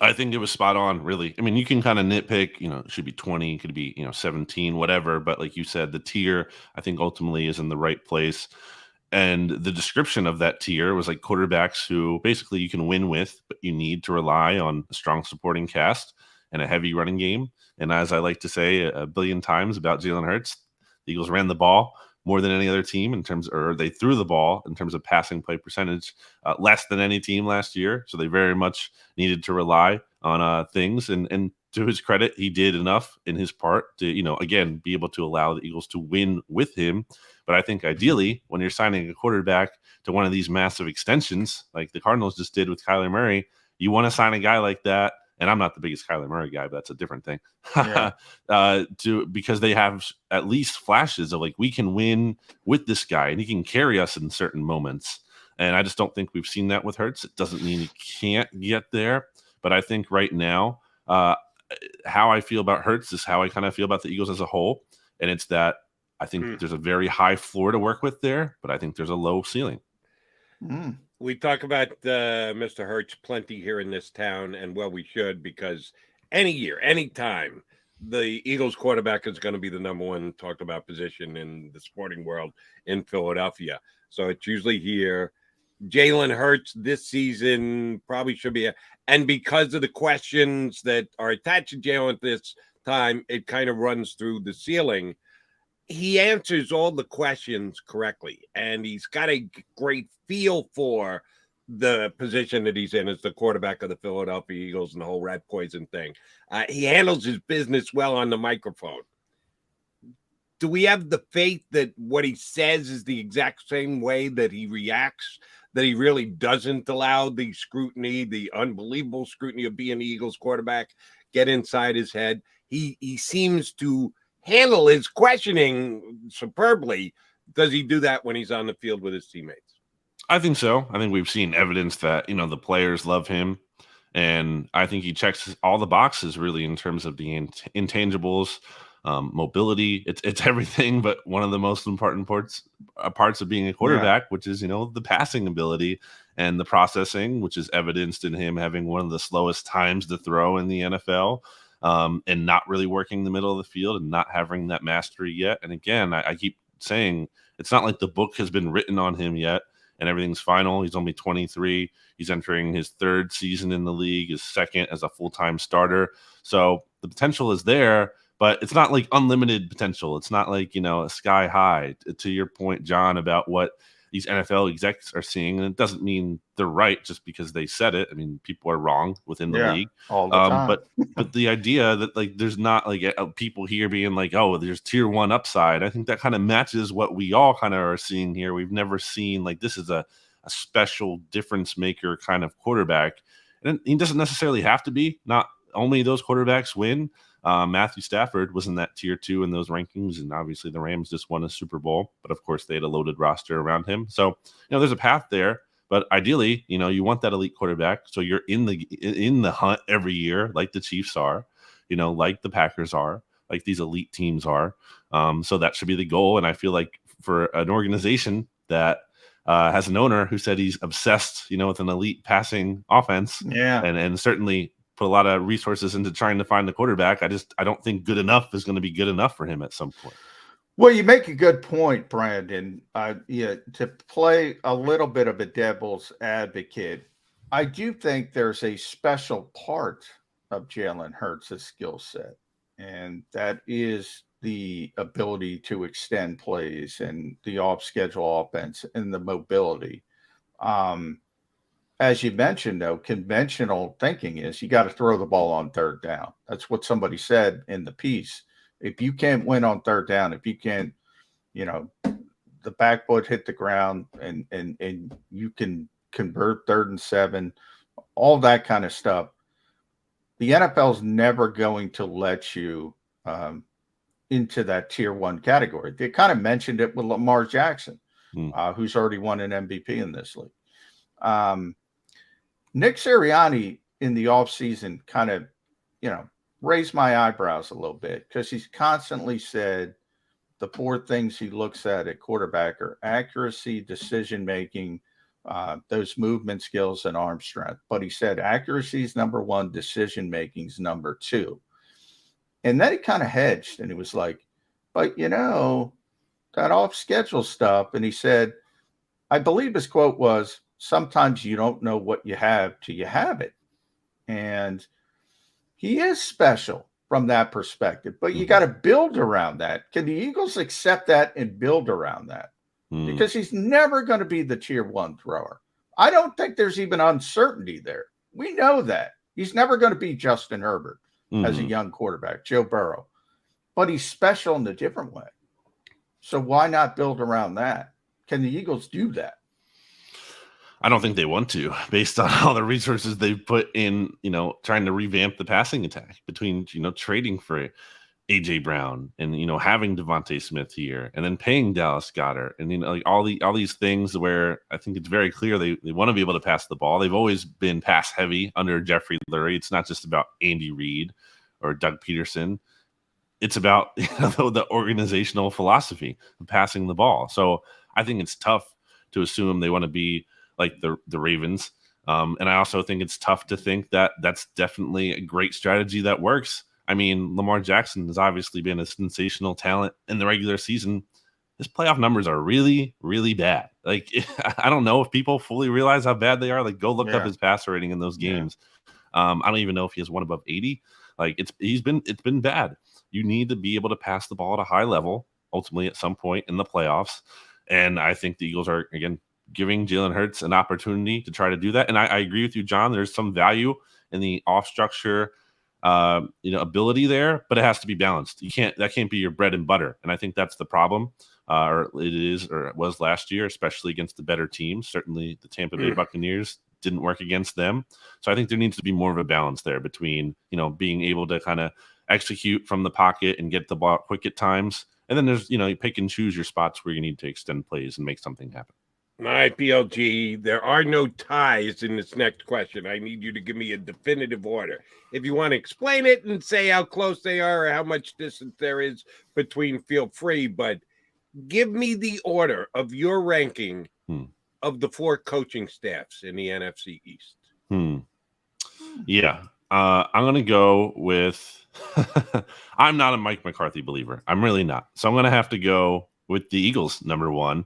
I think it was spot on, really. I mean, you can kind of nitpick, it should be 20, it could be, 17, whatever. But like you said, the tier, I think ultimately is in the right place. And the description of that tier was like quarterbacks who basically you can win with, but you need to rely on a strong supporting cast and a heavy running game. And as I like to say a billion times about Jalen Hurts, the Eagles ran the ball more than any other team or they threw the ball in terms of passing play percentage, less than any team last year. So they very much needed to rely on things. And to his credit, he did enough in his part to, again, be able to allow the Eagles to win with him. But I think ideally, when you're signing a quarterback to one of these massive extensions, like the Cardinals just did with Kyler Murray, you want to sign a guy like that. And I'm not the biggest Kyler Murray guy, but that's a different thing. Yeah. Because they have at least flashes of like, we can win with this guy and he can carry us in certain moments. And I just don't think we've seen that with Hurts. It doesn't mean he can't get there. But I think right now, how I feel about Hurts is how I kind of feel about the Eagles as a whole. And it's that I think there's a very high floor to work with there, but I think there's a low ceiling. We talk about Mr. Hurts plenty here in this town, and well, we should, because any year, any time, the Eagles quarterback is going to be the number one talked about position in the sporting world in Philadelphia. So it's usually here. Jalen Hurts this season probably should be, and because of the questions that are attached to Jalen at this time, it kind of runs through the ceiling. He answers all the questions correctly, and he's got a great feel for the position that he's in as the quarterback of the Philadelphia Eagles and the whole rat poison thing. He handles his business well on the microphone. Do we have the faith that what he says is the exact same way that he reacts, that he really doesn't allow the scrutiny, the unbelievable scrutiny of being the Eagles quarterback, get inside his head? He seems to handle his questioning superbly. Does he do that when he's on the field with his teammates? I think so. I think we've seen evidence that, the players love him. And I think he checks all the boxes really in terms of the intangibles, mobility. It's everything, but one of the most important parts of being a quarterback, which is, the passing ability and the processing, which is evidenced in him having one of the slowest times to throw in the NFL. And not really working the middle of the field and not having that mastery yet. And again, I keep saying it's not like the book has been written on him yet and everything's final. He's only 23. He's entering his 3rd season in the league, his 2nd as a full-time starter. So the potential is there, but it's not like unlimited potential. It's not like, a sky high. To your point, John, about what these NFL execs are seeing, and it doesn't mean they're right just because they said it. I mean, people are wrong within the league all the time. But the idea that like there's not like people here being like, oh, there's tier 1 upside. I think that kind of matches what we all kind of are seeing here. We've never seen like this is a special difference maker kind of quarterback, and he doesn't necessarily have to be. Not only those quarterbacks win. Matthew Stafford was in that tier 2 in those rankings, and obviously the Rams just won a Super Bowl, but of course they had a loaded roster around him. So, there's a path there, but ideally, you want that elite quarterback. So you're in the hunt every year, like the Chiefs are, like the Packers are, like these elite teams are. So that should be the goal. And I feel like for an organization that has an owner who said he's obsessed, with an elite passing offense, and certainly put a lot of resources into trying to find the quarterback. I don't think good enough is going to be good enough for him at some point. Well, you make a good point, Brandon. To play a little bit of a devil's advocate, I do think there's a special part of Jalen Hurts' skill set, and that is the ability to extend plays and the off-schedule offense and the mobility. As you mentioned, though, conventional thinking is you got to throw the ball on 3rd down. That's what somebody said in the piece. If you can't win on third down, if you can't, the backboard hit the ground and you can convert 3rd and 7, all that kind of stuff, the NFL's never going to let you into that tier 1 category. They kind of mentioned it with Lamar Jackson, who's already won an MVP in this league. Nick Siriani in the offseason kind of, raised my eyebrows a little bit because he's constantly said the 4 things he looks at quarterback are accuracy, decision-making, those movement skills, and arm strength. But he said accuracy is number 1, decision-making is number 2. And then he kind of hedged and he was like, but that off-schedule stuff. And he said, I believe his quote was, sometimes you don't know what you have till you have it. And he is special from that perspective, but you got to build around that. Can the Eagles accept that and build around that? Because he's never going to be the tier 1 thrower. I don't think there's even uncertainty there. We know that. He's never going to be Justin Herbert as a young quarterback, Joe Burrow, but he's special in a different way. So why not build around that? Can the Eagles do that? I don't think they want to, based on all the resources they've put in, trying to revamp the passing attack between, trading for AJ Brown and, having Devontae Smith here and then paying Dallas Goedert and, all these things where I think it's very clear they want to be able to pass the ball. They've always been pass heavy under Jeffrey Lurie. It's not just about Andy Reid or Doug Peterson. It's about the organizational philosophy of passing the ball. So I think it's tough to assume they want to be like the Ravens. And I also think it's tough to think that that's definitely a great strategy that works. I mean, Lamar Jackson has obviously been a sensational talent in the regular season. His playoff numbers are really, really bad. Like, I don't know if people fully realize how bad they are. Like, go look up his passer rating in those games. I don't even know if he has one above 80. Like, it's been bad. You need to be able to pass the ball at a high level, ultimately at some point in the playoffs. And I think the Eagles are, again, giving Jalen Hurts an opportunity to try to do that. And I agree with you, John. There's some value in the off structure, ability there, but it has to be balanced. That can't be your bread and butter. And I think that's the problem. Or it was last year, especially against the better teams. Certainly the Tampa Bay Buccaneers didn't work against them. So I think there needs to be more of a balance there between, being able to kind of execute from the pocket and get the ball quick at times. And then there's, you pick and choose your spots where you need to extend plays and make something happen. All right, BLG, there are no ties in this next question. I need you to give me a definitive order. If you want to explain it and say how close they are or how much distance there is between, feel free. But give me the order of your ranking of the 4 coaching staffs in the NFC East. Yeah, I'm going to go with – I'm not a Mike McCarthy believer. I'm really not. So I'm going to have to go with the Eagles, number 1.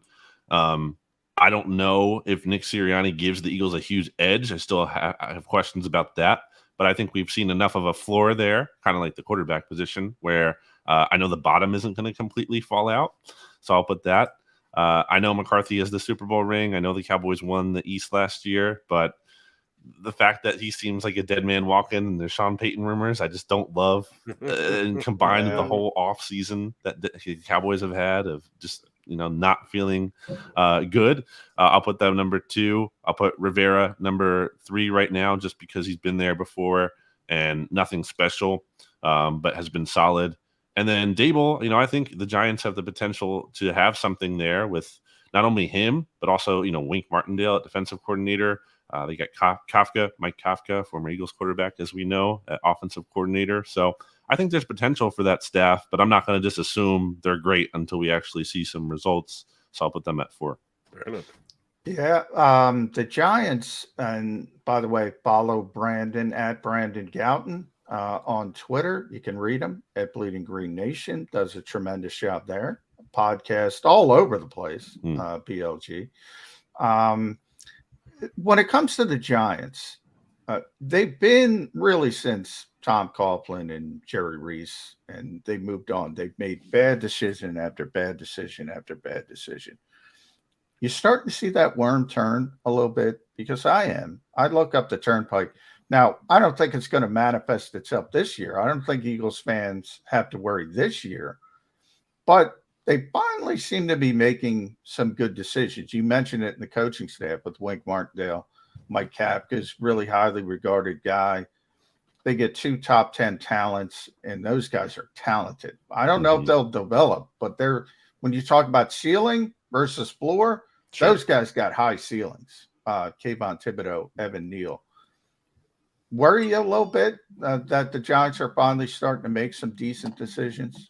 I don't know if Nick Sirianni gives the Eagles a huge edge. I still have questions about that. But I think we've seen enough of a floor there, kind of like the quarterback position, where I know the bottom isn't going to completely fall out. So I'll put that. I know McCarthy has the Super Bowl ring. I know the Cowboys won the East last year. But the fact that he seems like a dead man walking and there's Sean Payton rumors, I just don't love. And combined with the whole offseason that the Cowboys have had of just – not feeling good. I'll put that number 2. I'll put Rivera number 3 right now, just because he's been there before and nothing special, but has been solid. And then Dable, I think the Giants have the potential to have something there with not only him, but also, Wink Martindale at defensive coordinator. They got Mike Kafka, former Eagles quarterback, as we know, at offensive coordinator. So I think there's potential for that staff, but I'm not going to just assume they're great until we actually see some results. So I'll put them at 4. Fair enough. Yeah, the Giants, and by the way, follow Brandon at Brandon Gouton on Twitter. You can read him at Bleeding Green Nation. Does a tremendous job there. Podcast all over the place, BLG. When it comes to the Giants, they've been really since Tom Coughlin and Jerry Reese, and they moved on. They've made bad decision after bad decision after bad decision. You're starting to see that worm turn a little bit because I look up the turnpike. Now, I don't think it's going to manifest itself this year. I don't think Eagles fans have to worry this year, but they finally seem to be making some good decisions. You mentioned it in the coaching staff with Wink Martindale. Mike Kapka's really highly regarded guy. They get 2 top 10 talents, and those guys are talented. I don't know if they'll develop, but when you talk about ceiling versus floor, those guys got high ceilings. Kayvon Thibodeau, Evan Neal. Worry you a little bit that the Giants are finally starting to make some decent decisions?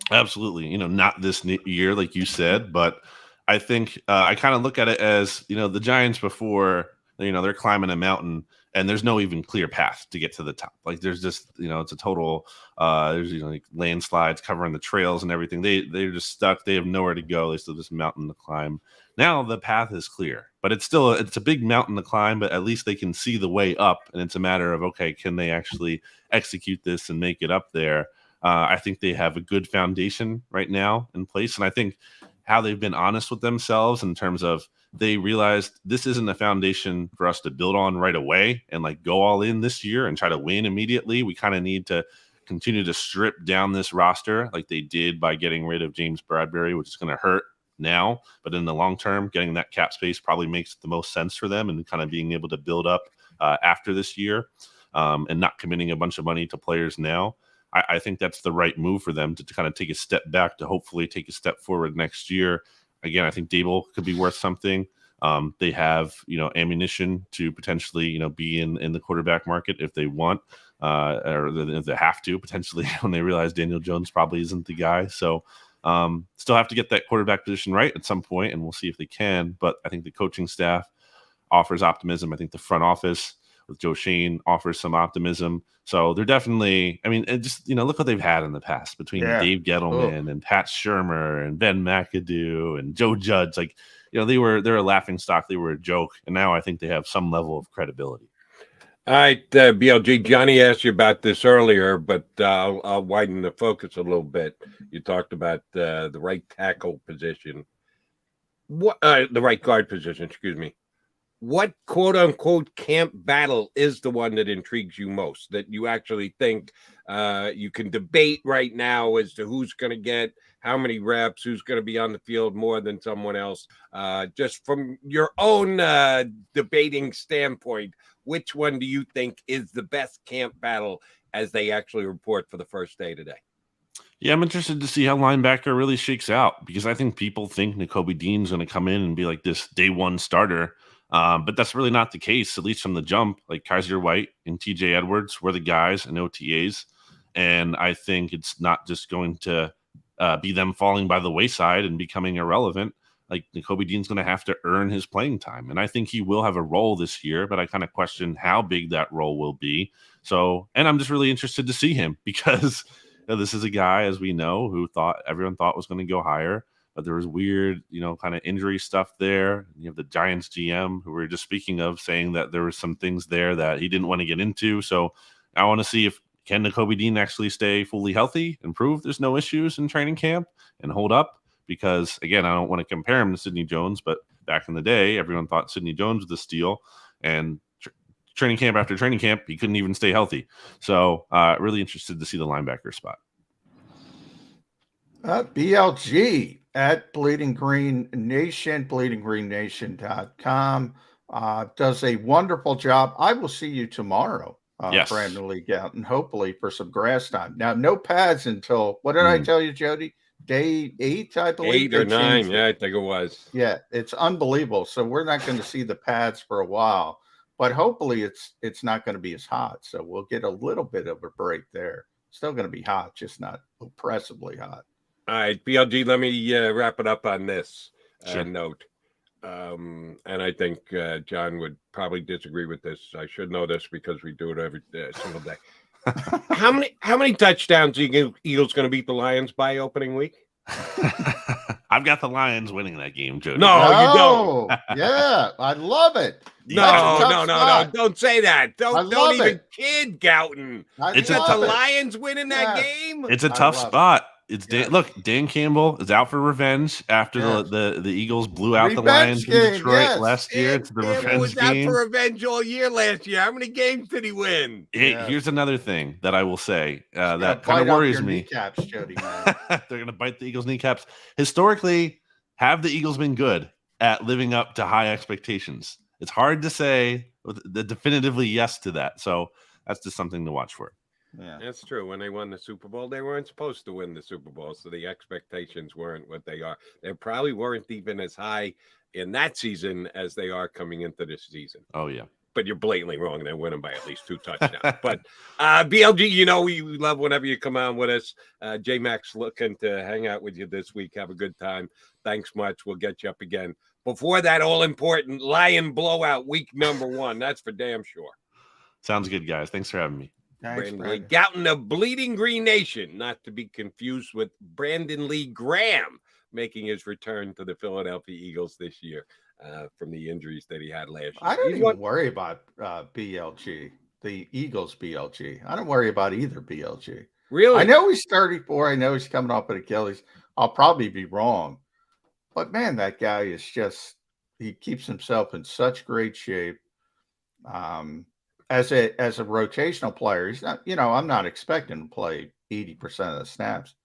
Absolutely. Not this year, like you said, but I think I kind of look at it as, the Giants before, they're climbing a mountain and there's no even clear path to get to the top. Like there's just, it's a total, there's, like landslides covering the trails and everything. They're just stuck. They have nowhere to go. They still have this mountain to climb. Now the path is clear, but it's a big mountain to climb, but at least they can see the way up. And it's a matter of, okay, can they actually execute this and make it up there? I think they have a good foundation right now in place. And I think how they've been honest with themselves in terms of they realized this isn't a foundation for us to build on right away and like go all in this year and try to win immediately. We kind of need to continue to strip down this roster like they did by getting rid of James Bradbury, which is going to hurt now. But in the long term, getting that cap space probably makes the most sense for them and kind of being able to build up after this year and not committing a bunch of money to players now. I think that's the right move for them to kind of take a step back to hopefully take a step forward next year. Again, I think Dable could be worth something. They have, ammunition to potentially, be in the quarterback market if they want, or if they have to potentially when they realize Daniel Jones probably isn't the guy. So still have to get that quarterback position right at some point, and we'll see if they can. But I think the coaching staff offers optimism. I think the front office with Joe Shane offers some optimism. So they're definitely, look what they've had in the past between Dave Gettleman and Pat Shurmur and Ben McAdoo and Joe Judge. They're a laughing stock. They were a joke. And now I think they have some level of credibility. All right, BLG, Johnny asked you about this earlier, but I'll widen the focus a little bit. You talked about the right tackle position. The right guard position, excuse me. What quote-unquote camp battle is the one that intrigues you most, that you actually think you can debate right now as to who's going to get how many reps, who's going to be on the field more than someone else? Just from your own debating standpoint, which one do you think is the best camp battle as they actually report for the first day today? Yeah, I'm interested to see how linebacker really shakes out because I think people think Nakobe Dean's going to come in and be like this day one starter. But that's really not the case, at least from the jump. Like Kaiser White and TJ Edwards were the guys in OTAs. And I think it's not just going to be them falling by the wayside and becoming irrelevant. Like Nakobe Dean's going to have to earn his playing time. And I think he will have a role this year, but I kind of question how big that role will be. So, and I'm just really interested to see him because this is a guy, as we know, who everyone thought was going to go higher. But there was weird, kind of injury stuff there. You have the Giants GM, who we were just speaking of, saying that there were some things there that he didn't want to get into. So I want to see if can Nakobe Dean actually stay fully healthy and prove there's no issues in training camp and hold up. Because, again, I don't want to compare him to Sidney Jones, but back in the day, everyone thought Sidney Jones was the steal. And training camp after training camp, he couldn't even stay healthy. So really interested to see the linebacker spot. BLG at Bleeding Green Nation, bleedinggreennation.com, does a wonderful job. I will see you tomorrow yes. for Annual League Out and hopefully for some grass time. Now, no pads until, what did I tell you, Jody? Day 8, I believe. 8 or 9, yeah, I think it was. Yeah, it's unbelievable. So we're not going to see the pads for a while, but hopefully it's not going to be as hot. So we'll get a little bit of a break there. Still going to be hot, just not oppressively hot. All right, BLG, let me wrap it up on this note. And I think John would probably disagree with this. I should know this because we do it every single day. How many touchdowns are Eagles going to beat the Lions by opening week? I've got the Lions winning that game, Jody. No, you don't. Yeah, I love it. No. Don't say that. Don't even kid Gouton. It's the Lions winning that game. It's a tough spot. Look, Dan Campbell is out for revenge after the Eagles blew out the Lions in Detroit last year. It's the revenge was game. Out for revenge all year last year. How many games did he win? Here's another thing that I will say that kind of worries me. Kneecaps, Jody, man. They're going to bite the Eagles' kneecaps. Historically, have the Eagles been good at living up to high expectations? It's hard to say definitively yes to that. So that's just something to watch for. Yeah, that's true. When they won the Super Bowl, they weren't supposed to win the Super Bowl, so the expectations weren't what they are. They probably weren't even as high in that season as they are coming into this season. Oh, yeah. But you're blatantly wrong. They're winning by at least 2 touchdowns. But BLG, we love whenever you come on with us. J-Mac's looking to hang out with you this week. Have a good time. Thanks much. We'll get you up again. Before that all-important Lion blowout week number 1. That's for damn sure. Sounds good, guys. Thanks for having me. Brandon Lee Gouton of Bleeding Green Nation, not to be confused with Brandon Lee Graham, making his return to the Philadelphia Eagles this year from the injuries that he had last year. I don't even worry about BLG, the Eagles BLG. I don't worry about either BLG. Really? I know he's 34. I know he's coming off with Achilles. I'll probably be wrong. But, man, that guy is he keeps himself in such great shape. As a rotational player, he's not, I'm not expecting to play 80% of the snaps.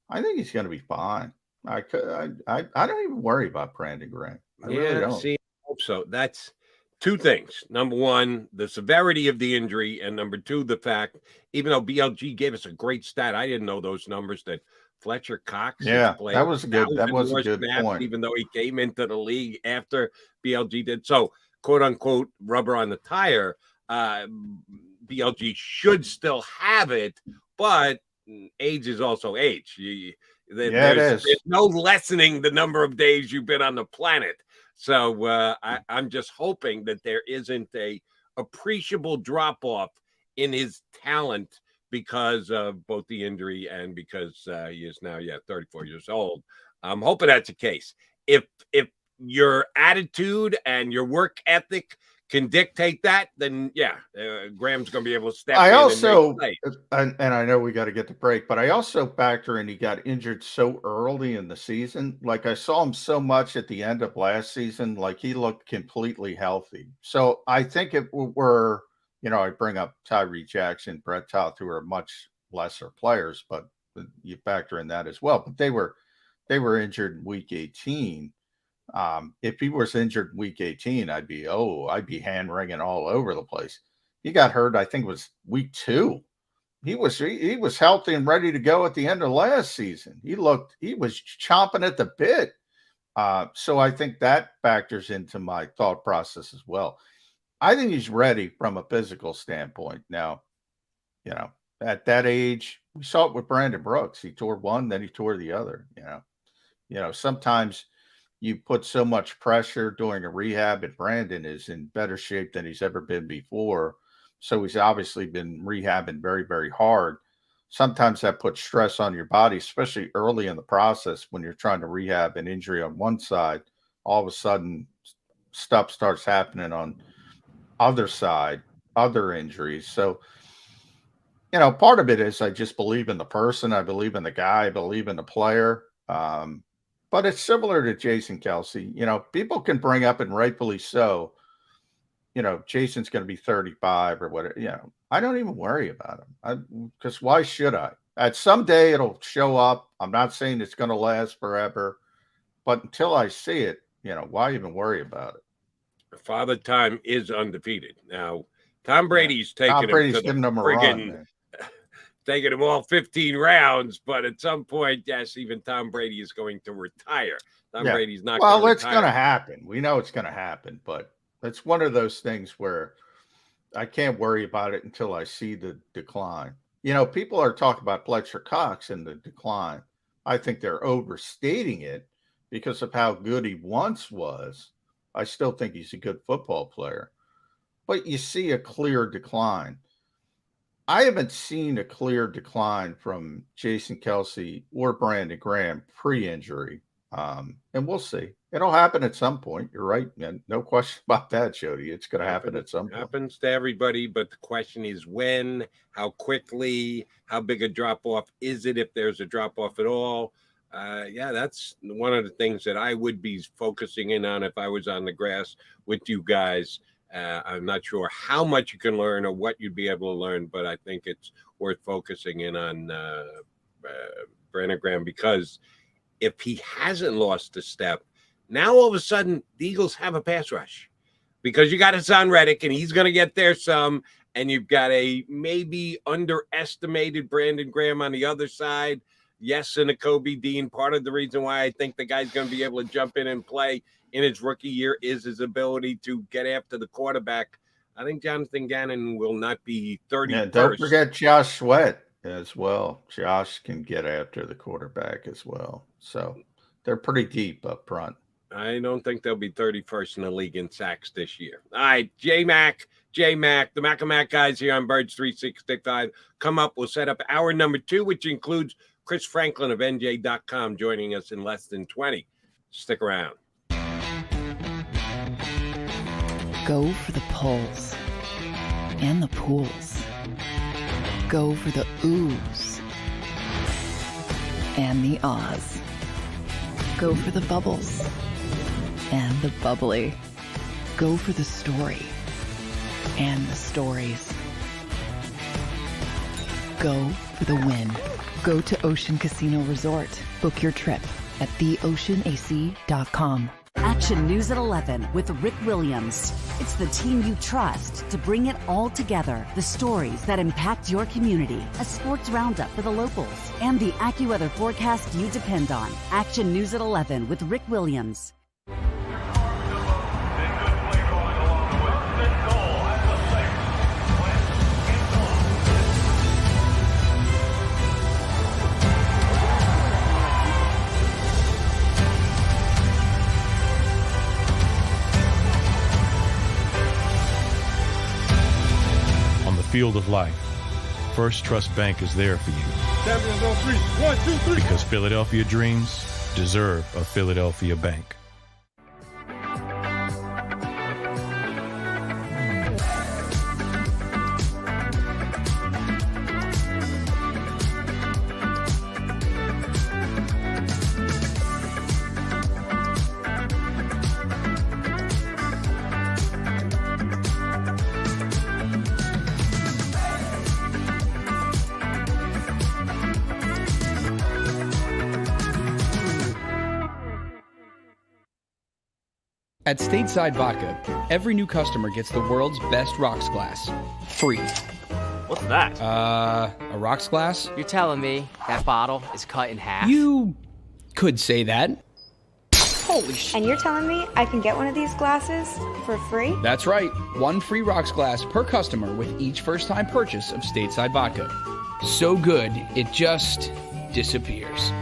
I think he's going to be fine. I don't even worry about Brandon Graham. I really don't. I hope so. That's 2 things. Number 1, the severity of the injury, and number 2, the fact, even though BLG gave us a great stat, I didn't know those numbers, that Fletcher Cox. Yeah, that was a good snaps, point. Even though he came into the league after BLG did. So, quote unquote, rubber on the tire. BLG should still have it, but age is also age. There's no lessening the number of days you've been on the planet. So I'm just hoping that there isn't a appreciable drop-off in his talent because of both the injury and because he is now 34 years old. I'm hoping that's the case. If your attitude and your work ethic can dictate that, then Graham's going to be able to step in. I also, and I know we got to get to break, but I also factor in he got injured so early in the season. Like I saw him so much at the end of last season, like he looked completely healthy. So I think it were, I bring up Tyree Jackson, Brett Toth, who are much lesser players, but you factor in that as well. But they were injured in week 18. If he was injured week 18, I'd be hand wringing all over the place. He got hurt, I think it was week 2. He was healthy and ready to go at the end of last season. He was chomping at the bit. So I think that factors into my thought process as well. I think he's ready from a physical standpoint. Now, at that age, we saw it with Brandon Brooks. He tore one, then he tore the other. Sometimes you put so much pressure during a rehab, and Brandon is in better shape than he's ever been before. So he's obviously been rehabbing very, very hard. Sometimes that puts stress on your body, especially early in the process when you're trying to rehab an injury on one side. All of a sudden, stuff starts happening on other side, other injuries. So, part of it is I just believe in the person. I believe in the guy. I believe in the player. But it's similar to Jason Kelsey. People can bring up, and rightfully so, Jason's going to be 35 or whatever. I don't even worry about him because why should I? At some day it'll show up. I'm not saying it's going to last forever, but until I see it, why even worry about it? Father Time is undefeated. Now, Tom Brady's taking taking him all 15 rounds, but at some point, yes, even Tom Brady is going to retire. Brady's not going to retire. Well, it's going to happen. We know it's going to happen, but it's one of those things where I can't worry about it until I see the decline. People are talking about Fletcher Cox and the decline. I think they're overstating it because of how good he once was. I still think he's a good football player, but you see a clear decline. I haven't seen a clear decline from Jason Kelsey or Brandon Graham pre-injury, and we'll see. It'll happen at some point. You're right, man. No question about that, Jody. It's going to happen at some point. Happens to everybody, but the question is when, how quickly, how big a drop-off is it if there's a drop-off at all? Yeah, that's one of the things that I would be focusing in on if I was on the grass with you guys. I'm not sure how much you can learn or what you'd be able to learn, but I think it's worth focusing in on Brandon Graham, because if he hasn't lost a step, now all of a sudden the Eagles have a pass rush, because you got Hassan Reddick and he's going to get there some, and you've got a maybe underestimated Brandon Graham on the other side. Yes, and a Kobe Dean. Part of the reason why I think the guy's going to be able to jump in and play in his rookie year is his ability to get after the quarterback. I think Jonathan Gannon will not be 31st. Yeah, don't forget Josh Sweat as well. Josh can get after the quarterback as well. So they're pretty deep up front. I don't think they'll be 31st in the league in sacks this year. All right, J-Mac, the Mac and Mac guys here on Birds 365. Come up, we'll set up hour number 2, which includes Chris Franklin of NJ.com joining us in less than 20. Stick around. Go for the pulls and the pools. Go for the oohs and the ahs. Go for the bubbles and the bubbly. Go for the story and the stories. Go for the win. Go to Ocean Casino Resort. Book your trip at theoceanac.com. Action News at 11 with Rick Williams. It's the team you trust to bring it all together. The stories that impact your community. A sports roundup for the locals. And the AccuWeather forecast you depend on. Action News at 11 with Rick Williams. Field of life, First Trust Bank is there for you. Champions on 3. 1, 2, 3. Because Philadelphia dreams deserve a Philadelphia bank. At Stateside Vodka, every new customer gets the world's best rocks glass. Free. What's that? A rocks glass? You're telling me that bottle is cut in half? You could say that. Holy shit. And you're telling me I can get one of these glasses for free? That's right. 1 free rocks glass per customer with each first-time purchase of Stateside Vodka. So good, it just disappears.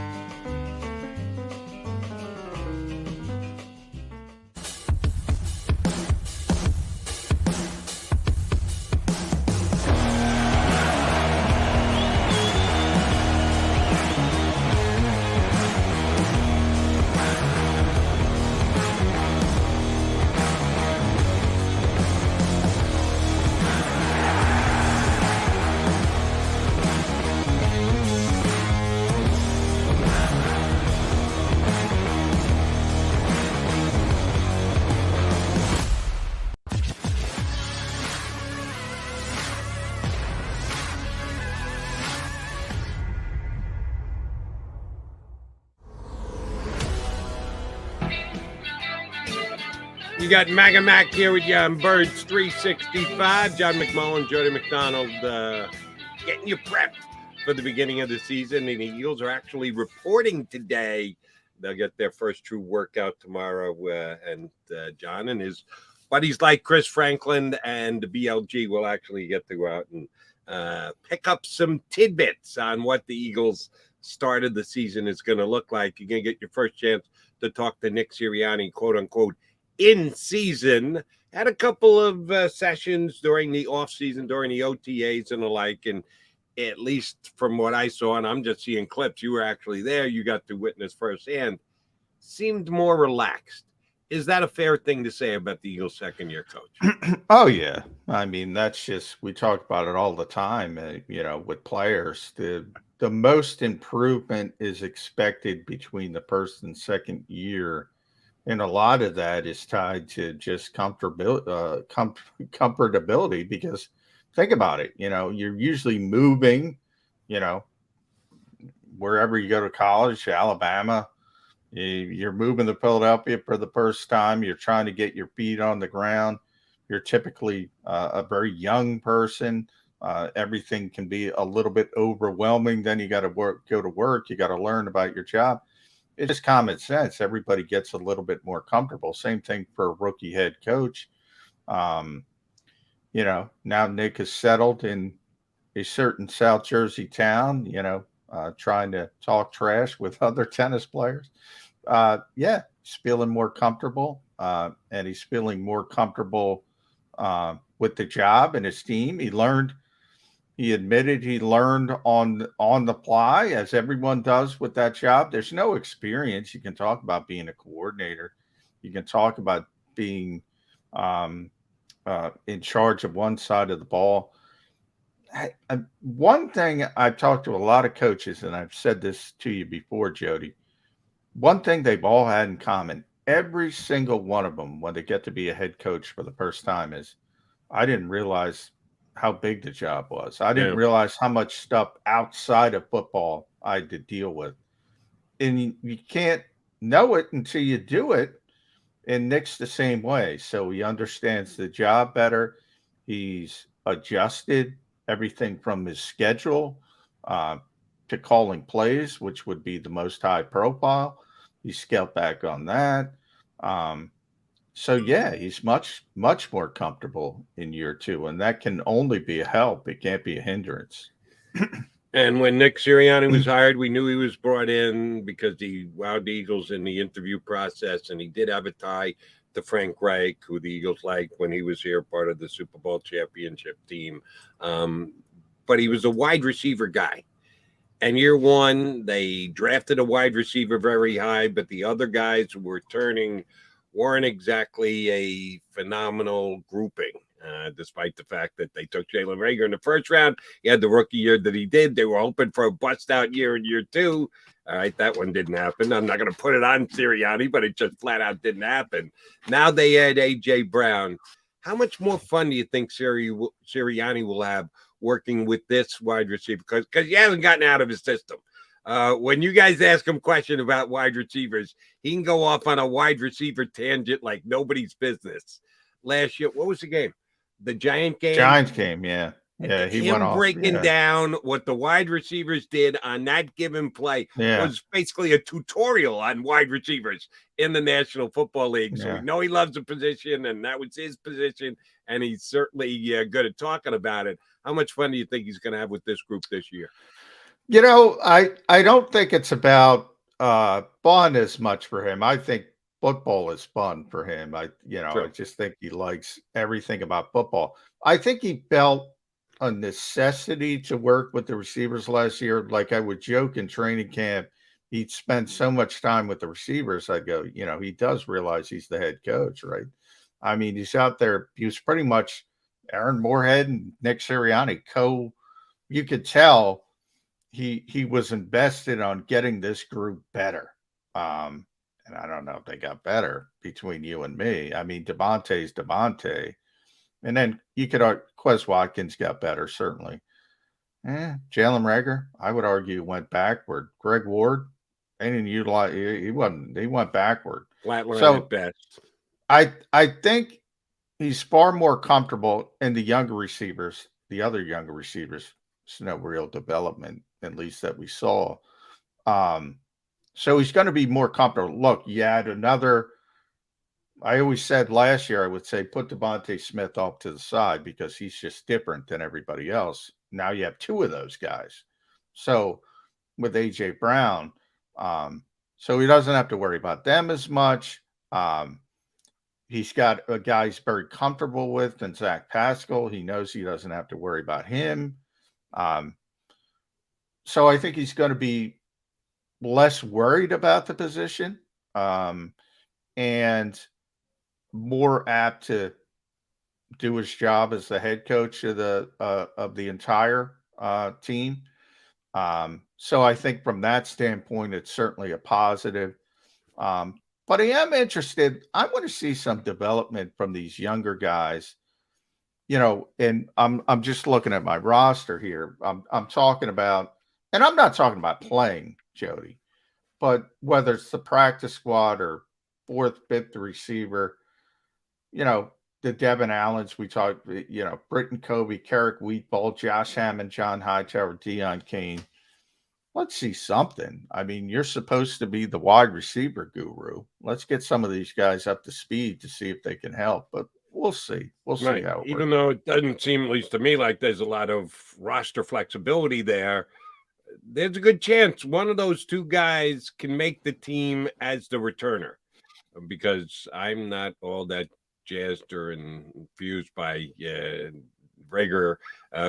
You got Mac and Mac here with you on Birds 365. John McMullen, Jody McDonald, getting you prepped for the beginning of the season. And the Eagles are actually reporting today. They'll get their first true workout tomorrow. And John and his buddies like Chris Franklin and the BLG will actually get to go out and pick up some tidbits on what the Eagles start of the season is going to look like. You're going to get your first chance to talk to Nick Siriani, quote unquote, in season. Had a couple of sessions during the off season, during the OTAs and the like. And at least from what I saw, and I'm just seeing clips, you were actually there. You got to witness firsthand. seemed more relaxed. Is that a fair thing to say about the Eagles' second-year coach? Oh yeah, I mean that's just we talk about it all the time. With players, the most improvement is expected between the first and second year, and a lot of that is tied to just comfortability. Because think about it, you're usually moving, you know, wherever you go to college, Alabama. You're moving to Philadelphia for the first time. You're trying to get your feet on the ground. You're typically a very young person. Everything can be a little bit overwhelming. Then you got to go to work. You got to learn about your job. It's just common sense. Everybody gets a little bit more comfortable. Same thing for a rookie head coach. Now Nick is settled in a certain South Jersey town, trying to talk trash with other tennis players. He's feeling more comfortable, and he's feeling more comfortable with the job and his team. He admitted he learned on the fly, as everyone does with that job. There's no experience. You can talk about being a coordinator. You can talk about being in charge of one side of the ball. One thing I've talked to a lot of coaches, and I've said this to you before, Jody, one thing they've all had in common, every single one of them, when they get to be a head coach for the first time, is I didn't realize how big the job was. I didn't realize how much stuff outside of football I had to deal with. And you can't know it until you do it. And Nick's the same way. So he understands the job better. He's adjusted everything from his schedule to calling plays, which would be the most high profile. He scaled back on that. He's much, much more comfortable in year two, and that can only be a help. It can't be a hindrance. And when Nick Siriani was hired, we knew he was brought in because he wowed the Eagles in the interview process, and he did have a tie to Frank Reich, who the Eagles liked when he was here, part of the Super Bowl championship team. But he was a wide receiver guy. And year one, they drafted a wide receiver very high, but the other guys who were turning weren't exactly a phenomenal grouping, despite the fact that they took Jalen Reagor in the first round. He had the rookie year that he did. They were hoping for a bust-out year in year two. All right, that one didn't happen. I'm not going to put it on Siriani, but it just flat out didn't happen. Now they had A.J. Brown. How much more fun do you think Siriani will have working with this wide receiver? Because he hasn't gotten out of his system. When you guys ask him a question about wide receivers, he can go off on a wide receiver tangent like nobody's business. Last year, what was the game? The Giant game? Giants game, yeah. Yeah, he went off. Breaking down what the wide receivers did on that given play was basically a tutorial on wide receivers in the National Football League. So we know he loves the position, and that was his position, and he's certainly good at talking about it. How much fun do you think he's going to have with this group this year? I don't think it's about fun as much for him. I think football is fun for him. I just think he likes everything about football. I think he felt a necessity to work with the receivers last year. Like I would joke in training camp, he'd spend so much time with the receivers. I'd go, he does realize he's the head coach, right? I mean, he's out there. He was pretty much Aaron Moorhead and Nick Siriani. You could tell he was invested on getting this group better. And I don't know if they got better between you and me. I mean, Devontae's Devontae. And then you could argue Quez Watkins got better, certainly. Jalen Reagor, I would argue, went backward. Greg Ward, they didn't utilize. He went backward. Flatline at best. I think he's far more comfortable in the younger receivers. The other younger receivers, there's no real development, at least that we saw. So he's going to be more comfortable. Look, you had another. I always said last year, I would say put Devontae Smith off to the side because he's just different than everybody else. Now you have two of those guys. So with A.J. Brown, so he doesn't have to worry about them as much. He's got a guy he's very comfortable with in Zach Pascal. He knows he doesn't have to worry about him. So I think he's going to be less worried about the position. and more apt to do his job as the head coach of the entire team. So I think from that standpoint, it's certainly a positive. But I am interested. I want to see some development from these younger guys. And I'm just looking at my roster here. I'm talking about, and I'm not talking about playing, Jody, but whether it's the practice squad or fourth, fifth receiver, the Devin Allens we talked, Britton Covey, Carrick Wheatball, Josh Hammond, John Hightower, Deion Kane. Let's see something. I mean, you're supposed to be the wide receiver guru. Let's get some of these guys up to speed to see if they can help. But we'll see. We'll see Right. how it Even works. though it doesn't seem, at least to me, like there's a lot of roster flexibility there, there's a good chance one of those two guys can make the team as the returner, because I'm not all that jazzed or infused by Reagor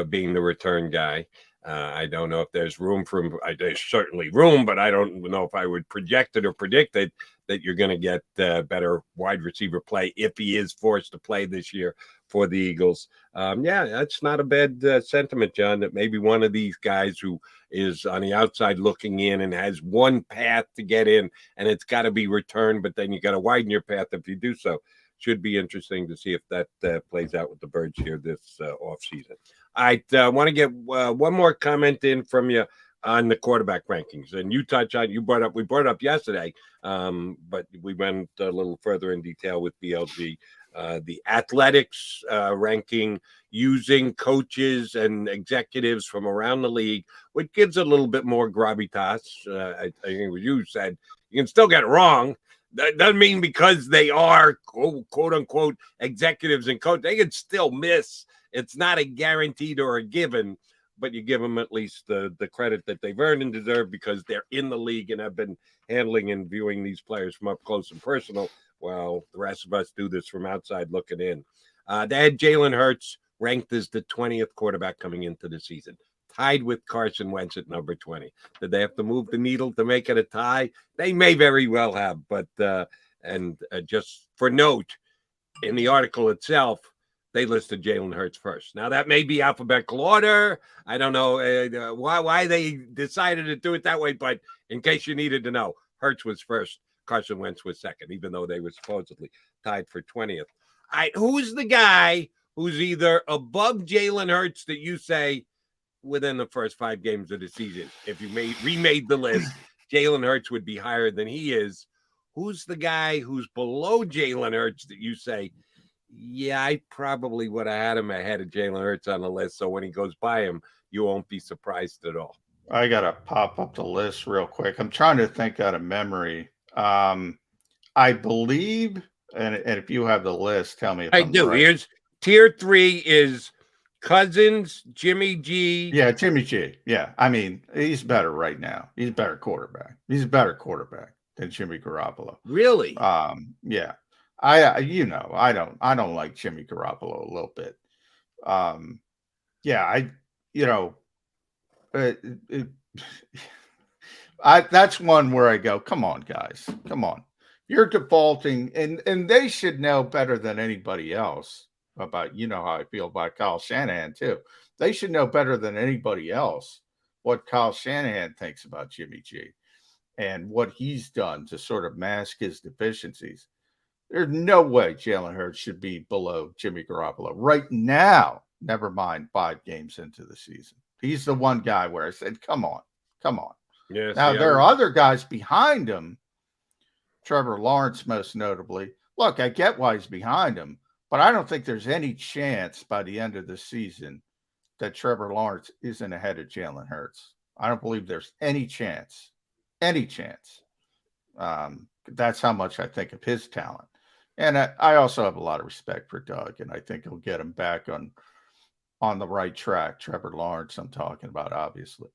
being the return guy. I don't know if there's room for him. There's certainly room, but I don't know if I would project it or predict it that you're going to get better wide receiver play if he is forced to play this year for the Eagles. Yeah, that's not a bad sentiment, John, that maybe one of these guys who is on the outside looking in and has one path to get in, and it's got to be returned, but then you got to widen your path if you do so. Should be interesting to see if that plays out with the Birds here this offseason. I want to get one more comment in from you on the quarterback rankings. And you brought it up yesterday, but we went a little further in detail with BLG. The athletics ranking using coaches and executives from around the league, which gives a little bit more gravitas. I think what you said, you can still get it wrong. That doesn't mean because they are quote unquote executives and coach, they can still miss. It's not a guaranteed or a given, but you give them at least the credit that they've earned and deserve because they're in the league and have been handling and viewing these players from up close and personal, while the rest of us do this from outside looking in. They had Jalen Hurts ranked as the 20th quarterback coming into the season, tied with Carson Wentz at number 20. Did they have to move the needle to make it a tie? They may very well have, but just for note, in the article itself, they listed Jalen Hurts first. Now, that may be alphabetical order. I don't know why they decided to do it that way, but in case you needed to know, Hurts was first, Carson Wentz was second, even though they were supposedly tied for 20th. All right, who's the guy who's either above Jalen Hurts that you say within the first 5 games of the season, if you remade the list, Jalen Hurts would be higher than he is? Who's the guy who's below Jalen Hurts that you say, yeah, I probably would have had him ahead of Jalen Hurts on the list, so when he goes by him, you won't be surprised at all? I got to pop up the list real quick. I'm trying to think out of memory. I believe, and if you have the list, tell me if I'm do. right. Here's tier 3 is Cousins, Jimmy G. Yeah, Jimmy G. Yeah, I mean, he's better right now. He's a better quarterback. He's a better quarterback than Jimmy Garoppolo. Really? Yeah. I don't like Jimmy Garoppolo a little bit. That's one where I go, come on, guys, come on. You're defaulting, and they should know better than anybody else about, how I feel about Kyle Shanahan too. They should know better than anybody else what Kyle Shanahan thinks about Jimmy G and what he's done to sort of mask his deficiencies. There's no way Jalen Hurts should be below Jimmy Garoppolo right now, never mind 5 games into the season. He's the one guy where I said, come on. Yes, Now, there are other guys behind him, Trevor Lawrence most notably. Look, I get why he's behind him, but I don't think there's any chance by the end of the season that Trevor Lawrence isn't ahead of Jalen Hurts. I don't believe there's any chance. That's how much I think of his talent. And I also have a lot of respect for Doug, and I think he'll get him back on the right track. Trevor Lawrence, I'm talking about, obviously.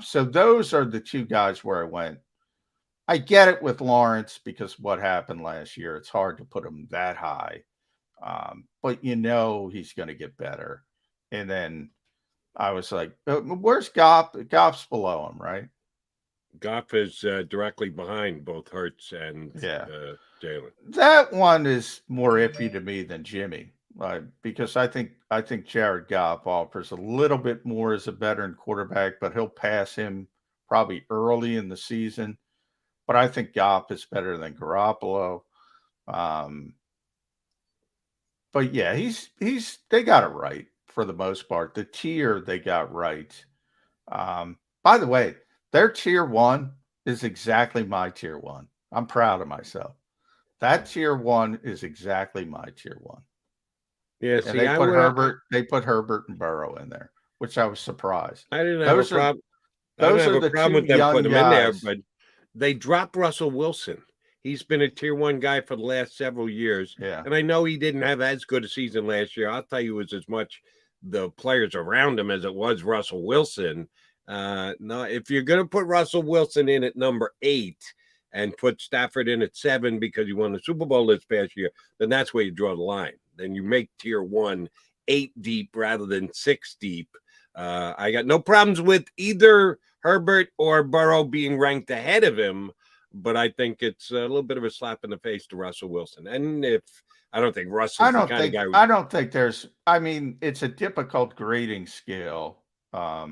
So those are the 2 guys where I went. I get it with Lawrence because what happened last year. It's hard to put him that high, but he's going to get better. And then I was like, where's Goff? Goff's below him, right? Goff is directly behind both Hurts and Jalen. That one is more iffy to me than Jimmy, because I think Jared Goff offers a little bit more as a veteran quarterback, but he'll pass him probably early in the season. But I think Goff is better than Garoppolo. But yeah, they got it right for the most part. The tier they got right. By the way, their tier 1 is exactly my tier 1. I'm proud of myself. That tier 1 is exactly my tier 1. Yeah, and they put Herbert and Burrow in there, which I was surprised. I didn't have a problem. I don't have a problem with them putting him in there, but they dropped Russell Wilson. He's been a tier 1 guy for the last several years. Yeah. And I know he didn't have as good a season last year. I'll tell you, it was as much the players around him as it was Russell Wilson. No, if you're going to put Russell Wilson in at number 8 and put Stafford in at 7 because you won the Super Bowl this past year, then that's where you draw the line. Then you make tier 1 8 deep rather than 6 deep. I got no problems with either Herbert or Burrow being ranked ahead of him, but I think it's a little bit of a slap in the face to Russell Wilson. And I don't think Russell's the kind of guy. I don't think there's. I mean, it's a difficult grading scale. I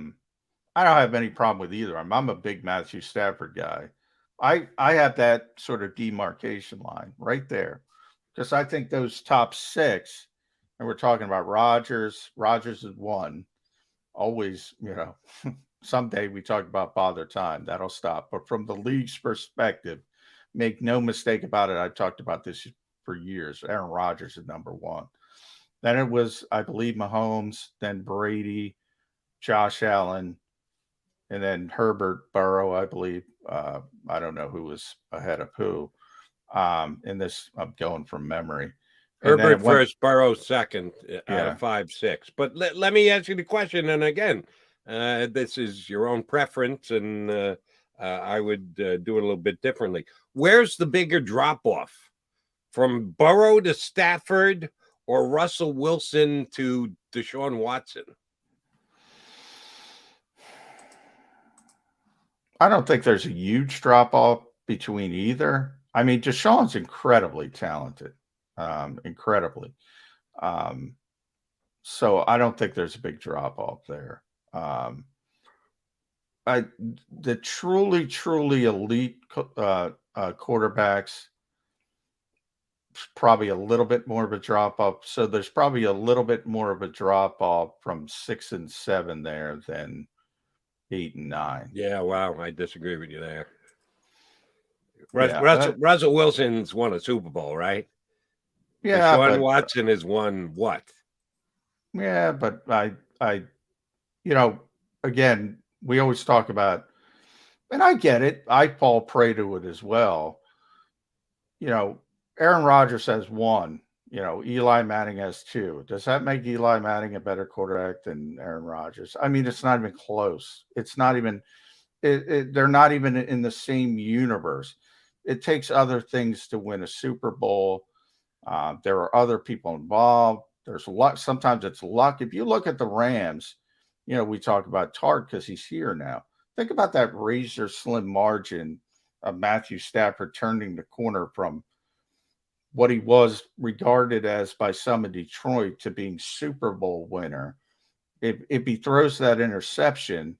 don't have any problem with either. I'm a big Matthew Stafford guy. I have that sort of demarcation line right there, because I think those top 6, and we're talking about Rodgers. Rodgers is 1. Always, someday we talk about Father Time. That'll stop. But from the league's perspective, make no mistake about it. I've talked about this for years. Aaron Rodgers is number 1. Then it was, I believe, Mahomes, then Brady, Josh Allen, and then Herbert, Burrow, I believe. I don't know who was ahead of who. In this, I'm going from memory. Herbert first, Burrow second, out of 5, 6. But let me ask you the question. And again, this is your own preference, and I would do it a little bit differently. Where's the bigger drop-off? From Burrow to Stafford or Russell Wilson to Deshaun Watson? I don't think there's a huge drop-off between either. I mean, Deshaun's incredibly talented. Incredibly. So I don't think there's a big drop-off there. The truly elite quarterbacks, probably a little bit more of a drop-off. So there's probably a little bit more of a drop-off from 6 and 7 there than 8 and 9. Yeah, wow, I disagree with you there. Russell Wilson's won a Super Bowl, right? Yeah, Deshaun Watson has won what? Yeah, but I again, we always talk about, and I get it. I fall prey to it as well. Aaron Rodgers has 1. Eli Manning has 2. Does that make Eli Manning a better quarterback than Aaron Rodgers? I mean, it's not even close. It's not even. They're not even in the same universe. It takes other things to win a Super Bowl. There are other people involved. There's luck. Sometimes it's luck. If you look at the Rams, we talk about Tart because he's here now. Think about that razor slim margin of Matthew Stafford turning the corner from what he was regarded as by some in Detroit to being Super Bowl winner. If he throws that interception,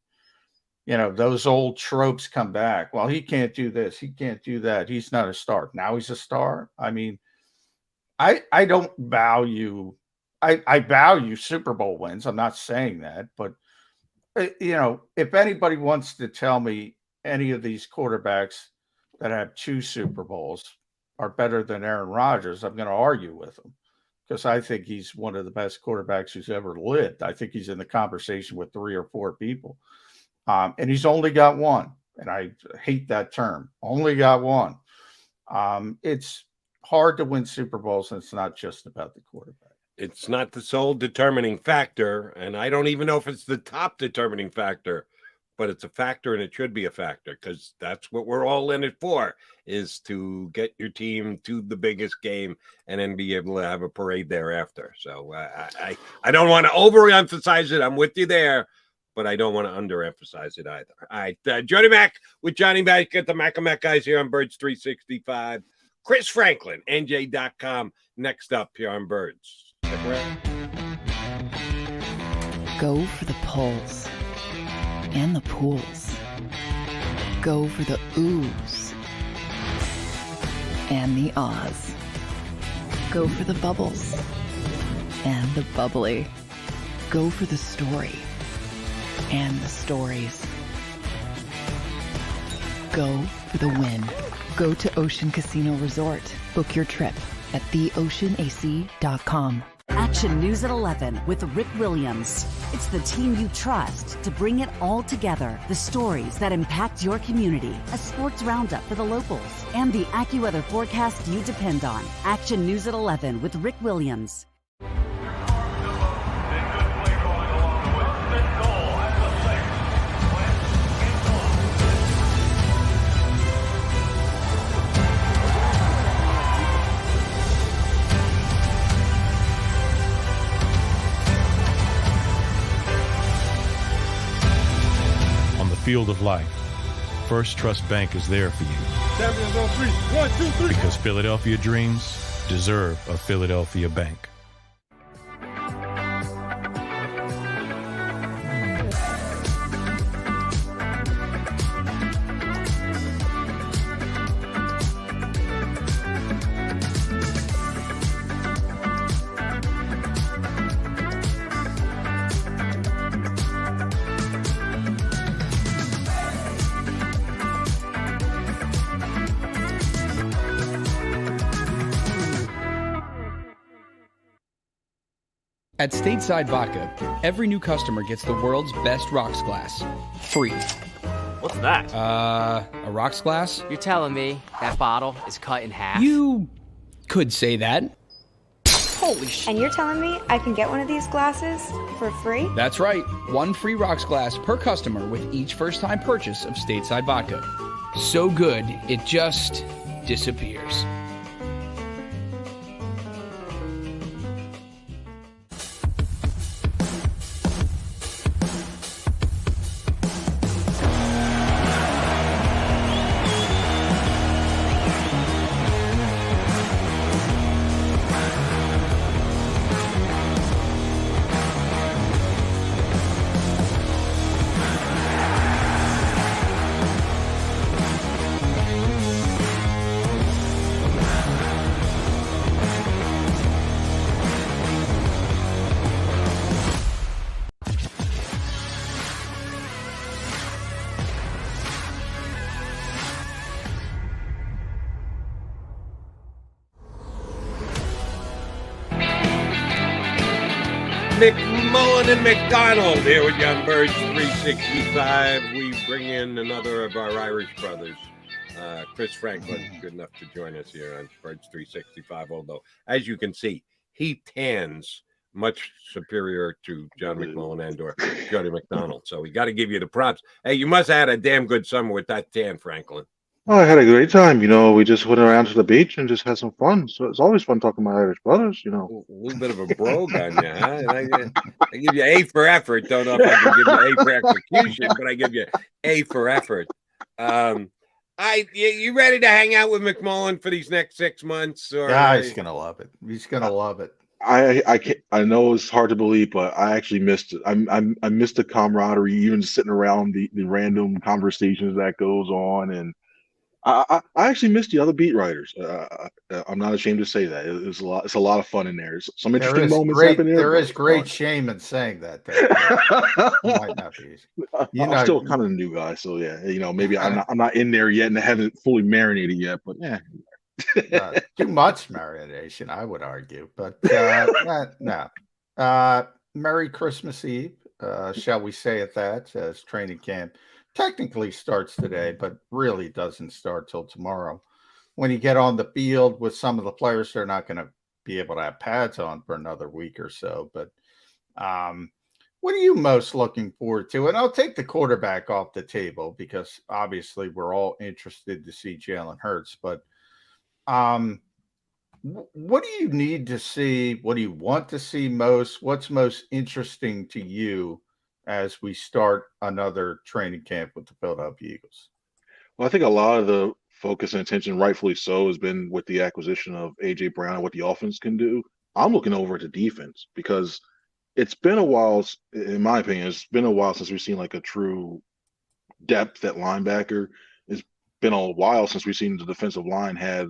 those old tropes come back. Well, he can't do this. He can't do that. He's not a star. Now he's a star. I mean, I don't value – I value Super Bowl wins. I'm not saying that. But, if anybody wants to tell me any of these quarterbacks that have 2 Super Bowls are better than Aaron Rodgers, I'm going to argue with them, because I think he's one of the best quarterbacks who's ever lived. I think he's in the conversation with 3 or 4 people. And he's only got 1. And I hate that term. Only got 1. It's hard to win Super Bowls, and it's not just about the quarterback. It's not the sole determining factor, and I don't even know if it's the top determining factor, but it's a factor, and it should be a factor, because that's what we're all in it for, is to get your team to the biggest game and then be able to have a parade thereafter. So I don't want to overemphasize it. I'm with you there, but I don't want to underemphasize it either. All right, Jody Mack with Johnny Mack at the Mac and Mac guys here on Birds 365. Chris Franklin, NJ.com, next up here on Birds. Go for the pulls and the pools. Go for the oohs and the ahs. Go for the bubbles and the bubbly. Go for the story and the stories. Go for the win. Go to Ocean Casino Resort. Book your trip at theoceanac.com. Action News at 11 with Rick Williams. It's the team you trust to bring it all together. The stories that impact your community. A sports roundup for the locals. And the AccuWeather forecast you depend on. Action News at 11 with Rick Williams. Field of life, First Trust Bank is there for you. Champions on three. 1, 2, 3. Because Philadelphia dreams deserve a Philadelphia bank. At Stateside Vodka, every new customer gets the world's best rocks glass. Free. What's that? A rocks glass? You're telling me that bottle is cut in half? You could say that. Holy shit. And you're telling me I can get one of these glasses for free? That's right. One free rocks glass per customer with each first-time purchase of Stateside Vodka. So good, it just disappears. McMullen and McDonald here with you on Birds 365. We bring in another of our Irish brothers, Chris Franklin, good enough to join us here on Birds 365. Although, as you can see, he tans much superior to John McMullen and or Jody McDonald. So we got to give you the props. Hey, you must have had a damn good summer with that tan, Franklin. Oh, I had a great time. You know, we just went around to the beach and just had some fun. So it's always fun talking to my Irish brothers, you know. A little bit of a brogue on you, huh? I give you A for effort. Don't know if I can give you A for execution, but I give you A for effort. You ready to hang out with McMullen for these next 6 months? Or yeah, he's gonna love it. He's gonna love it. I know it's hard to believe, but I actually missed it. I missed the camaraderie, even sitting around the random conversations that goes on, and I actually missed the other beat writers. I'm not ashamed to say that. It's a lot. It's a lot of fun in there. Some interesting moments happen there. There is great shame in saying that. Might not be. I'm still kind of a new guy, so yeah. You know, maybe I'm not in there yet, and I haven't fully marinated yet. But yeah, too much marination, I would argue. But no. Merry Christmas Eve, shall we say it that, as training camp technically starts today, but really doesn't start till tomorrow. When you get on the field with some of the players, they're not going to be able to have pads on for another week or so. But what are you most looking forward to? And I'll take the quarterback off the table because obviously we're all interested to see Jalen Hurts. But what do you need to see? What do you want to see most? What's most interesting to you as we start another training camp with the Philadelphia Eagles? Well, I think a lot of the focus and attention, rightfully so, has been with the acquisition of A.J. Brown and what the offense can do. I'm looking over at the defense because it's been a while, in my opinion, it's been a while since we've seen like a true depth at linebacker. It's been a while since we've seen the defensive line had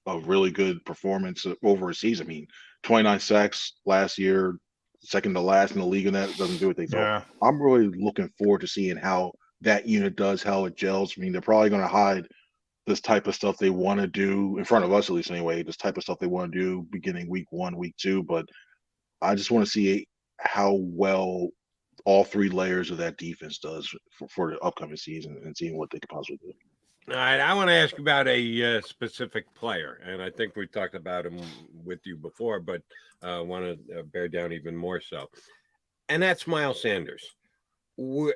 a really good performance over a season. I mean, 29 sacks last year, second to last in the league, and that doesn't do what they thought. Yeah. I'm really looking forward to seeing how that unit does, how it gels. I mean, they're probably going to hide this type of stuff they want to do in front of us, at least anyway, this type of stuff they want to do beginning week 1, week 2. But I just want to see how well all 3 layers of that defense does for the upcoming season and seeing what they could possibly do. All right, I want to ask about a specific player, and I think we talked about him with you before, but want to bear down even more so, and that's Miles Sanders.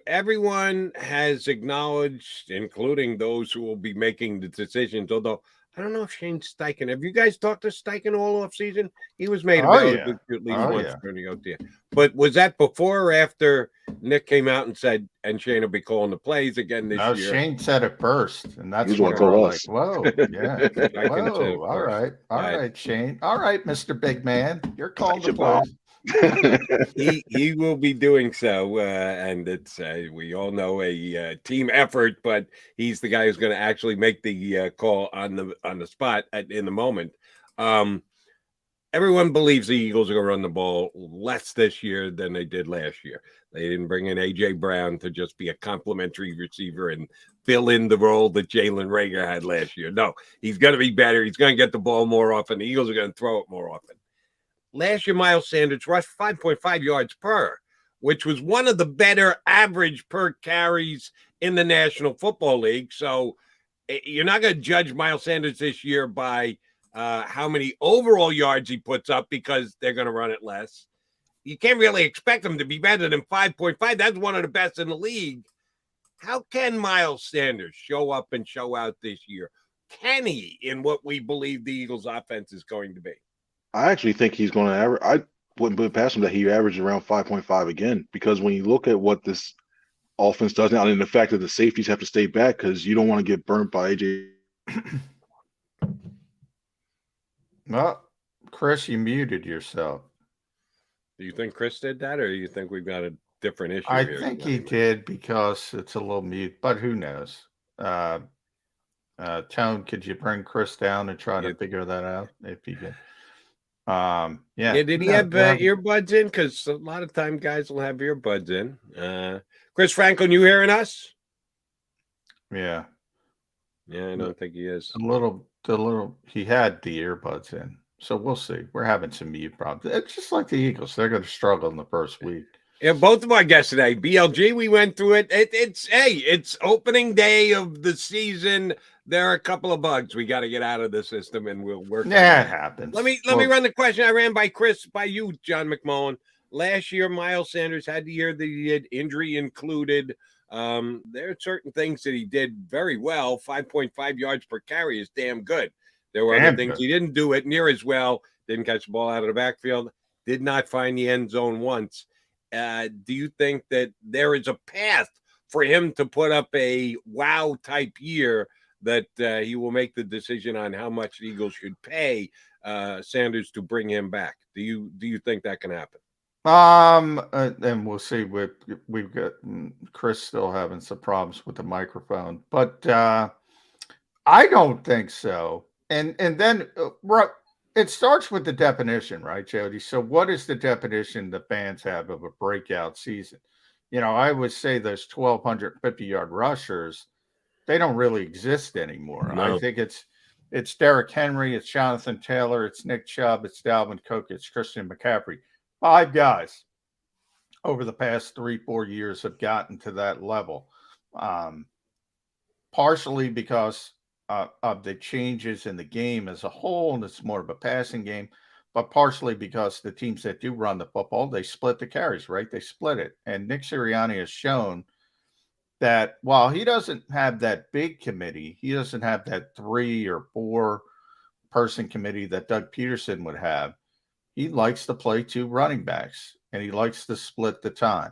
Everyone has acknowledged, including those who will be making the decisions, although I don't know if Shane Steichen, have you guys talked to Steichen all offseason? He was made available at least once during the OTA. But was that before or after Nick came out and said, and Shane will be calling the plays again this year? Shane said it first, and that's He's what what we're told like, us. whoa, yeah. Whoa, all right, Shane. All right, Mr. Big Man. You're calling the plays. he will be doing so, and it's we all know a team effort, but he's the guy who's going to actually make the call on the spot in the moment. Everyone believes the Eagles are going to run the ball less this year than they did last year. They didn't bring in A.J. Brown to just be a complimentary receiver and fill in the role that Jalen Reagor had last year. No, he's going to be better. He's going to get the ball more often. The Eagles are going to throw it more often. Last year, Miles Sanders rushed 5.5 yards per, which was one of the better average per carries in the National Football League. So you're not going to judge Miles Sanders this year by how many overall yards he puts up because they're going to run it less. You can't really expect him to be better than 5.5. That's one of the best in the league. How can Miles Sanders show up and show out this year? Can he, in what we believe the Eagles' offense is going to be? I actually think he's going to average. I wouldn't put it past him that he averaged around 5.5 again, because when you look at what this offense does now, and the fact that the safeties have to stay back because you don't want to get burnt by AJ. Well, Chris, you muted yourself. Do you think Chris did that, or do you think we've got a different issue I here? think he did, because it's a little mute, but who knows? Tone, could you bring Chris down and try to figure that out if you can? Did he have earbuds in? Because a lot of time guys will have earbuds in. Chris Franklin, you hearing us? Yeah, I don't think he is. the little he had the earbuds in, so we'll see. We're having some mute problems. It's just like the Eagles; they're going to struggle in the first week. Yeah, both of our guests today, BLG, we went through it. It's opening day of the season. There are a couple of bugs we got to get out of the system, and we'll work. Yeah, it happens. Let me run the question I ran by you, John McMullen. Last year, Miles Sanders had the year that he did, injury included. There are certain things that he did very well. 5.5 yards per carry is damn good. There were other things he didn't do it near as well. Didn't catch the ball out of the backfield. Did not find the end zone once. Do you think that there is a path for him to put up a wow type year that he will make the decision on how much the Eagles should pay Sanders to bring him back? Do you think that can happen? And we'll see. We've got Chris still having some problems with the microphone, but I don't think so. And then it starts with the definition, right, Jody? So what is the definition the fans have of a breakout season? I would say those 1,250-yard rushers, they don't really exist anymore. No. I think it's Derrick Henry, it's Jonathan Taylor, it's Nick Chubb, it's Dalvin Cook, it's Christian McCaffrey. 5 guys over the past 3-4 years have gotten to that level, partially because of the changes in the game as a whole, and it's more of a passing game, but partially because the teams that do run the football, they split the carries, right? They split it. And Nick Siriani has shown that while he doesn't have that big committee, he doesn't have that 3 or 4 person committee that Doug Peterson would have. He likes to play 2 running backs, and he likes to split the time.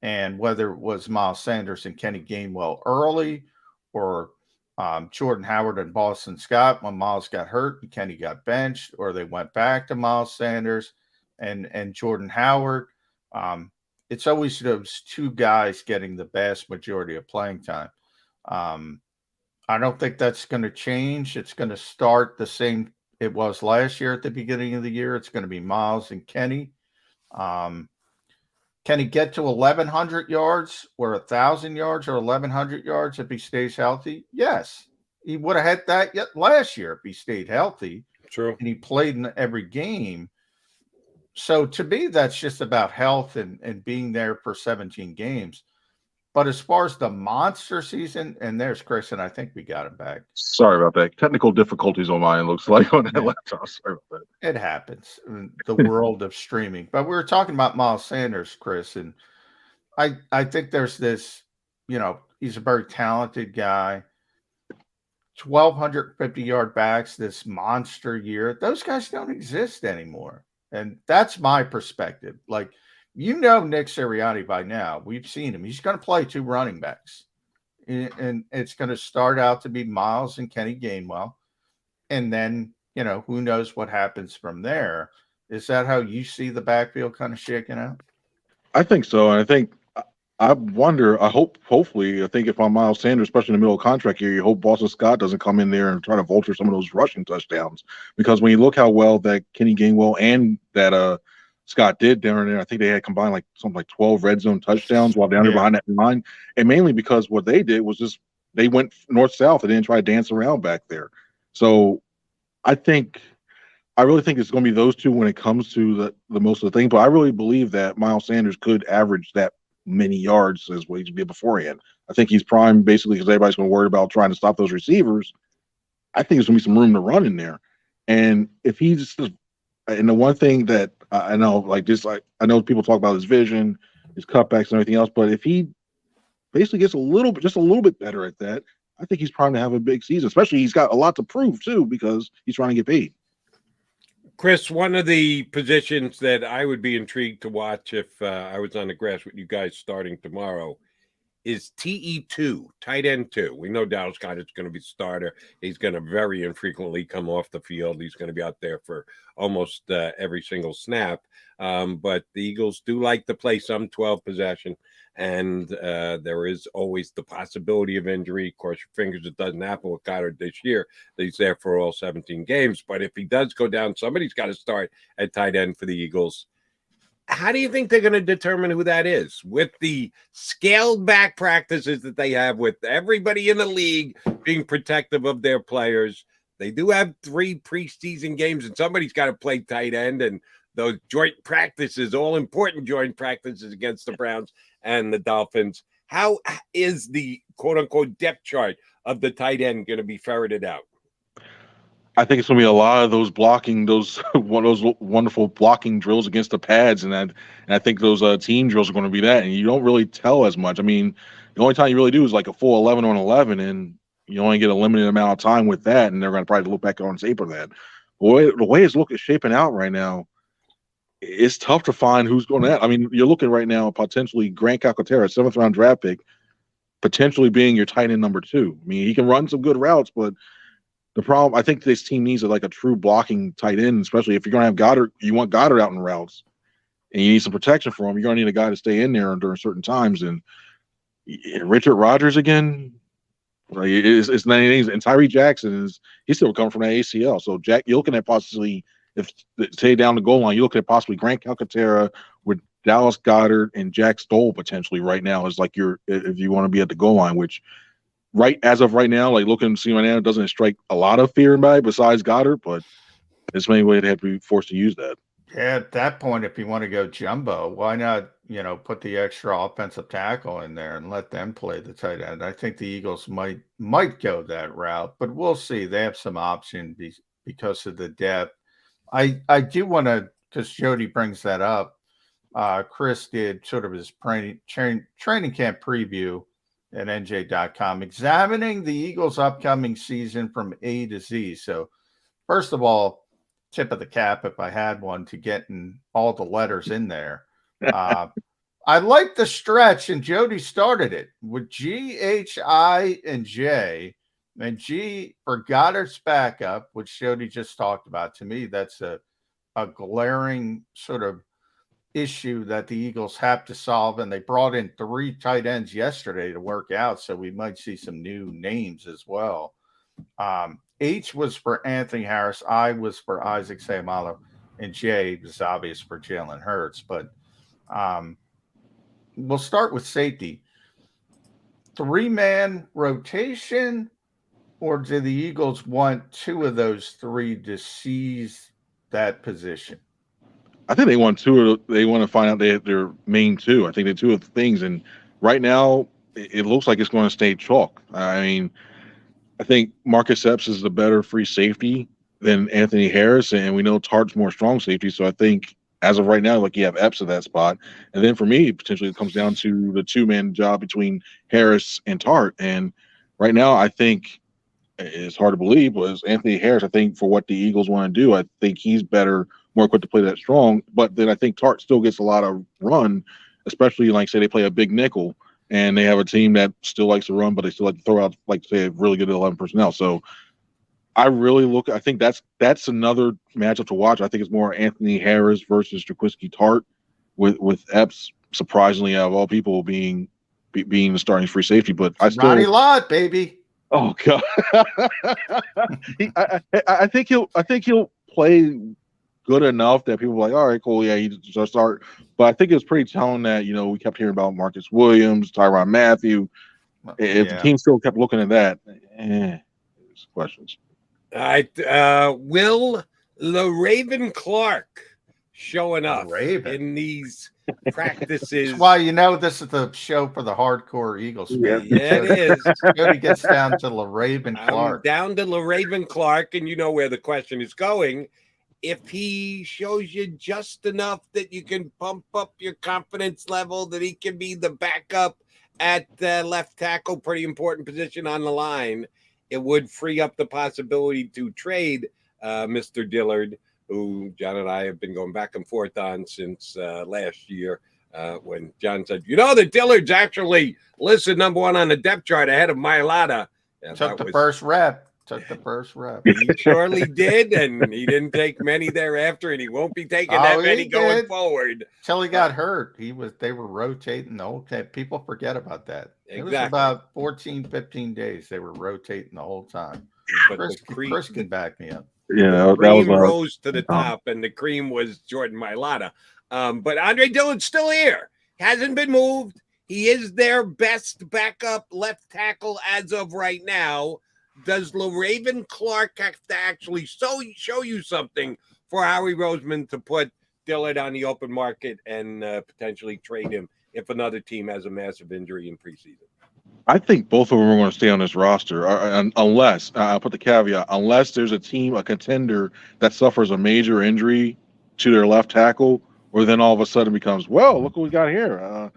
And whether it was Miles Sanders and Kenny Gainwell early, or Jordan Howard and Boston Scott when Miles got hurt and Kenny got benched, or they went back to Miles Sanders and Jordan Howard. It's always those two guys getting the vast majority of playing time. I don't think that's going to change. It's going to start the same it was last year at the beginning of the year. It's going to be Miles and Kenny. Can he get to 1,100 yards or 1,000 yards or 1,100 yards if he stays healthy? Yes. He would have had that yet last year if he stayed healthy. True. And he played in every game. So to me, that's just about health and being there for 17 games. But as far as the monster season, and there's Chris, and I think we got him back. Sorry about that. Technical difficulties on mine, looks like, on that laptop. Sorry about that. It happens in the world of streaming. But we were talking about Miles Sanders, Chris, and I think there's this, he's a very talented guy. 1,250-yard backs this monster year. Those guys don't exist anymore. And that's my perspective. Like, Nick Siriani by now. We've seen him. He's going to play two running backs. And it's going to start out to be Miles and Kenny Gainwell. And then, who knows what happens from there. Is that how you see the backfield kind of shaking out? I think so. And I wonder, hopefully, I think if I'm Miles Sanders, especially in the middle of contract year, you hope Boston Scott doesn't come in there and try to vulture some of those rushing touchdowns. Because when you look how well that Kenny Gainwell and that Scott did down there, I think they had combined like something like 12 red zone touchdowns while down there behind that line. And mainly because what they did was just they went north-south and didn't try to dance around back there. So I really think it's going to be those two when it comes to the most of the thing. But I really believe that Miles Sanders could average that many yards as what he did beforehand. I think he's primed basically because everybody's going to worry about trying to stop those receivers. I think there's going to be some room to run in there. And if he's – and the one thing that I know, I know people talk about his vision, his cutbacks and everything else, but if he basically gets just a little bit better at that, I think he's primed to have a big season, especially he's got a lot to prove too because he's trying to get paid. Chris, one of the positions that I would be intrigued to watch if I was on the grass with you guys starting tomorrow is TE2, tight end 2. We know Dallas Scott is going to be starter. He's going to very infrequently come off the field. He's going to be out there for almost every single snap. But the Eagles do like to play some 12 possession, and there is always the possibility of injury. Of course, your fingers it doesn't happen with Goddard this year. He's there for all 17 games. But if he does go down, somebody's got to start at tight end for the Eagles. How do you think they're going to determine who that is with the scaled back practices that they have with everybody in the league being protective of their players? They do have 3 preseason games, and somebody's got to play tight end, and those joint practices, all important joint practices against the Browns and the Dolphins. How is the quote unquote depth chart of the tight end going to be ferreted out? I think it's going to be a lot of those one of those wonderful blocking drills against the pads, and I think those team drills are going to be that. And you don't really tell as much. I mean, the only time you really do is like a full 11 on 11, and you only get a limited amount of time with that. And they're going to probably look back on tape of that. The way it's shaping out right now, it's tough to find who's going to. I mean, you're looking right now potentially Grant Calcaterra, 7th round draft pick, potentially being your tight end number 2. I mean, he can run some good routes, but the problem, I think this team needs a true blocking tight end, especially if you're going to have Goddard. You want Goddard out in routes, and you need some protection for him. You're going to need a guy to stay in there during certain times. And Richard Rodgers again, it's not anything. And Tyree Jackson he's still coming from that ACL. So you're looking at possibly say down the goal line, you're looking at possibly Grant Calcaterra with Dallas Goedert and Jack Stoll potentially right now is if you want to be at the goal line, which. As of right now, looking to see right now, it doesn't strike a lot of fear in me besides Goddard, but there's many ways they have to be forced to use that. Yeah, at that point, if you want to go jumbo, why not, put the extra offensive tackle in there and let them play the tight end? I think the Eagles might go that route, but we'll see. They have some options because of the depth. I do want to, because Jody brings that up, Chris did sort of his training camp preview at NJ.com, examining the Eagles' upcoming season from A to Z. So, first of all, tip of the cap, if I had one, to getting all the letters in there. I like the stretch, and Jody started it with G, H, I, and J. And G for Goddard's backup, which Jody just talked about. To me, that's a glaring sort of issue that the Eagles have to solve. And they brought in 3 tight ends yesterday to work out, so we might see some new names as well. H was for Anthony Harris. I was for Isaac Seumalo. And J was obvious for Jalen Hurts. But we'll start with safety. 3-man rotation, or do the Eagles want 2 of those 3 to seize that position? I think they want 2. They want to find out their main 2. I think they're 2 of the things. And right now, it looks like it's going to stay chalk. I mean, I think Marcus Epps is the better free safety than Anthony Harris, and we know Tart's more strong safety. So I think as of right now, like, you have Epps at that spot. And then for me, potentially it comes down to the 2-man job between Harris and Tart. And right now, I think it's hard to believe, was Anthony Harris. I think for what the Eagles want to do, I think he's better, more equipped to play that strong. But then I think Tart still gets a lot of run, especially, like, say, they play a big nickel, and they have a team that still likes to run, but they still like to throw out, like, say, a really good 11 personnel. So I think that's another matchup to watch. I think it's more Anthony Harris versus Jaquiski Tart, with Epps, surprisingly, out of all people, being the starting free safety. But I still Ronnie Lott, baby. Oh God, I think he'll play good enough that people are like, all right, cool, yeah, he just start. But I think it was pretty telling that, you know, we kept hearing about Marcus Williams, Tyrann Mathieu. If the team still kept looking at that, there's questions. All right, will Raven Clark showing up in these practices? That's why, you know, this is the show for the hardcore Eagles. Yeah, it is. Jody gets down to Raven Clark. Down to Raven Clark, and you know where the question is going. If he shows you just enough that you can pump up your confidence level, that he can be the backup at left tackle, pretty important position on the line, it would free up the possibility to trade Mr. Dillard, who John and I have been going back and forth on since last year, when John said, you know, that Dillard's actually listed number 1 on the depth chart ahead of Mailata. Took the first rep. He surely did, and he didn't take many thereafter, and he won't be taking that many going forward. Till he got hurt. They were rotating the whole time. People forget about that. Exactly. It was about 14, 15 days. They were rotating the whole time. But Chris can back me up. Yeah, the cream rose to the top, and the cream was Jordan Mailata. But Andre Dillard's still here. Hasn't been moved. He is their best backup left tackle as of right now. Does Raven Clark have to actually show you something for Howie Roseman to put Dillard on the open market and potentially trade him if another team has a massive injury in preseason? I think both of them are going to stay on this roster, unless I'll put the caveat: unless there's a team, a contender that suffers a major injury to their left tackle, or then all of a sudden becomes, well, look what we got here.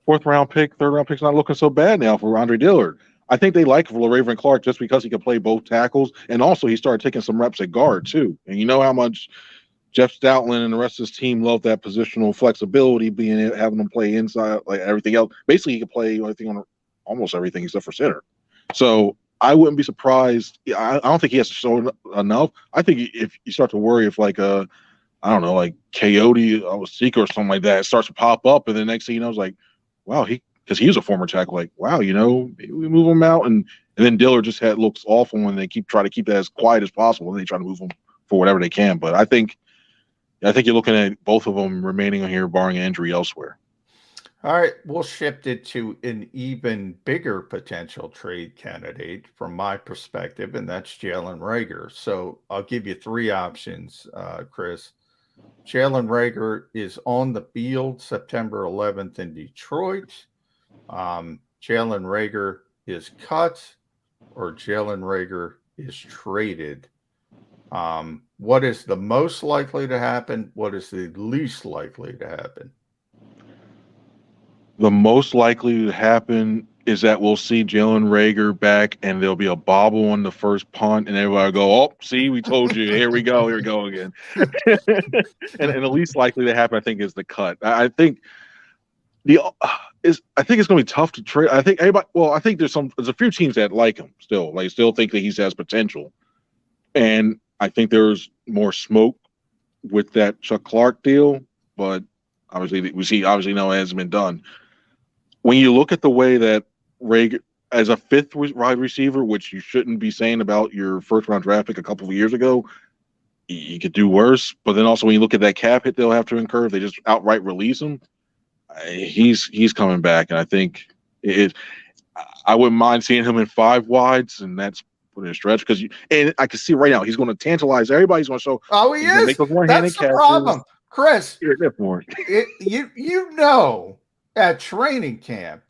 4th round pick, 3rd round pick's not looking so bad now for Andre Dillard. I think they like Raven Clark just because he can play both tackles, and also he started taking some reps at guard too. And you know how much Jeff Stoutland and the rest of his team love that positional flexibility, having him play inside, like everything else. Basically, he can play anything on almost everything except for center. So I wouldn't be surprised. I don't think he has to show enough. I think if you start to worry if like I don't know, like Coyote or Seeker or something like that starts to pop up, and the next thing you know is like, wow, because he was a former tackle, like, wow, you know, maybe we move him out, and then Dillard just looks awful when they try to keep that as quiet as possible, and they try to move him for whatever they can. But I think you're looking at both of them remaining on here, barring injury elsewhere. All right, we'll shift it to an even bigger potential trade candidate from my perspective, and that's Jalen Reagor. So I'll give you 3 options, Chris. Jalen Reagor is on the field September 11th in Detroit. Jalen Reagor is cut, or Jalen Reagor is traded. What is the most likely to happen? What is the least likely to happen? The most likely to happen is that we'll see Jalen Reagor back, and there'll be a bobble on the first punt, and everybody will go, oh, see, we told you. Here we go again. and the least likely to happen, I think, is the cut. I think I think it's going to be tough to trade. I think everybody. Well, I think there's a few teams that like him still. Like still think that he has potential, and I think there's more smoke with that Chuck Clark deal. But obviously, obviously no, it hasn't been done. When you look at the way that Reagor, as a fifth wide receiver, which you shouldn't be saying about your first round draft pick a couple of years ago, you could do worse. But then also when you look at that cap hit they'll have to incur, if they just outright release him. He's coming back, and I think I wouldn't mind seeing him in 5 wides, and that's putting a stretch because and I can see right now he's going to tantalize everybody. He's going to show. Oh, he is. That's the problem, Chris. You know, at training camp,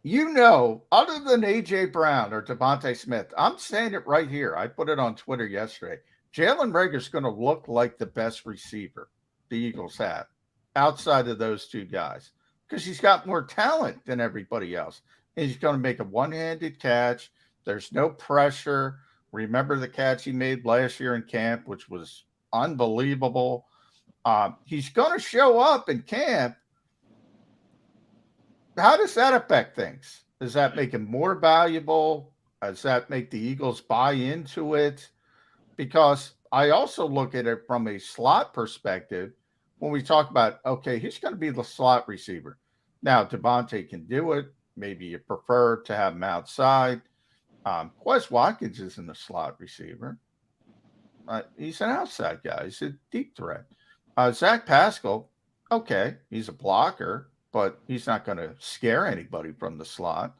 other than AJ Brown or Devontae Smith, I'm saying it right here. I put it on Twitter yesterday. Jalen Reagor is going to look like the best receiver the Eagles have outside of those 2 guys because he's got more talent than everybody else. And he's going to make a one-handed catch. There's no pressure. Remember the catch he made last year in camp, which was unbelievable. He's going to show up in camp. How does that affect things? Does that make him more valuable? Does that make the Eagles buy into it? Because I also look at it from a slot perspective when we talk about, okay, he's going to be the slot receiver. Now, Devontae can do it. Maybe you prefer to have him outside. Quez Watkins isn't a slot receiver. He's an outside guy. He's a deep threat. Zach Pascal, okay, he's a blocker, but he's not going to scare anybody from the slot.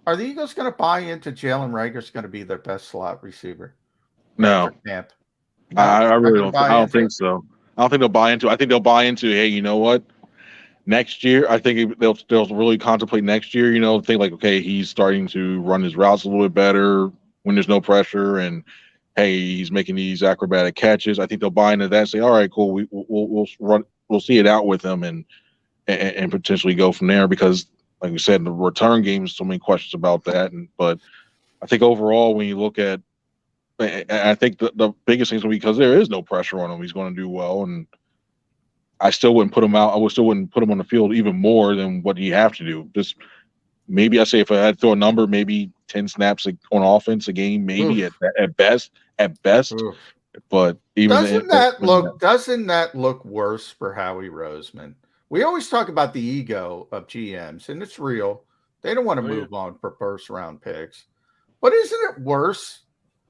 Are the Eagles going to buy into Jalen Reagor is going to be their best slot receiver? No. Camp? I really don't. I don't think so. I don't think they'll buy into. I think they'll buy into. Hey, you know what? Next year, I think they'll really contemplate next year. You know, think like, okay, he's starting to run his routes a little bit better when there's no pressure, and hey, he's making these acrobatic catches. I think they'll buy into that. And say, all right, cool. We'll see it out with him, and potentially go from there. Because, like we said, the return game, so many questions about that. But I think overall, when you look at, I think the biggest thing is because there is no pressure on him, he's going to do well, and I still wouldn't put him out. I still wouldn't put him on the field even more than what he have to do. Just maybe I say if I had to throw a number, maybe 10 snaps on offense a game, maybe at best. But even doesn't that look worse for Howie Roseman? We always talk about the ego of GMs, and it's real. They don't want to move on for first round picks. But isn't it worse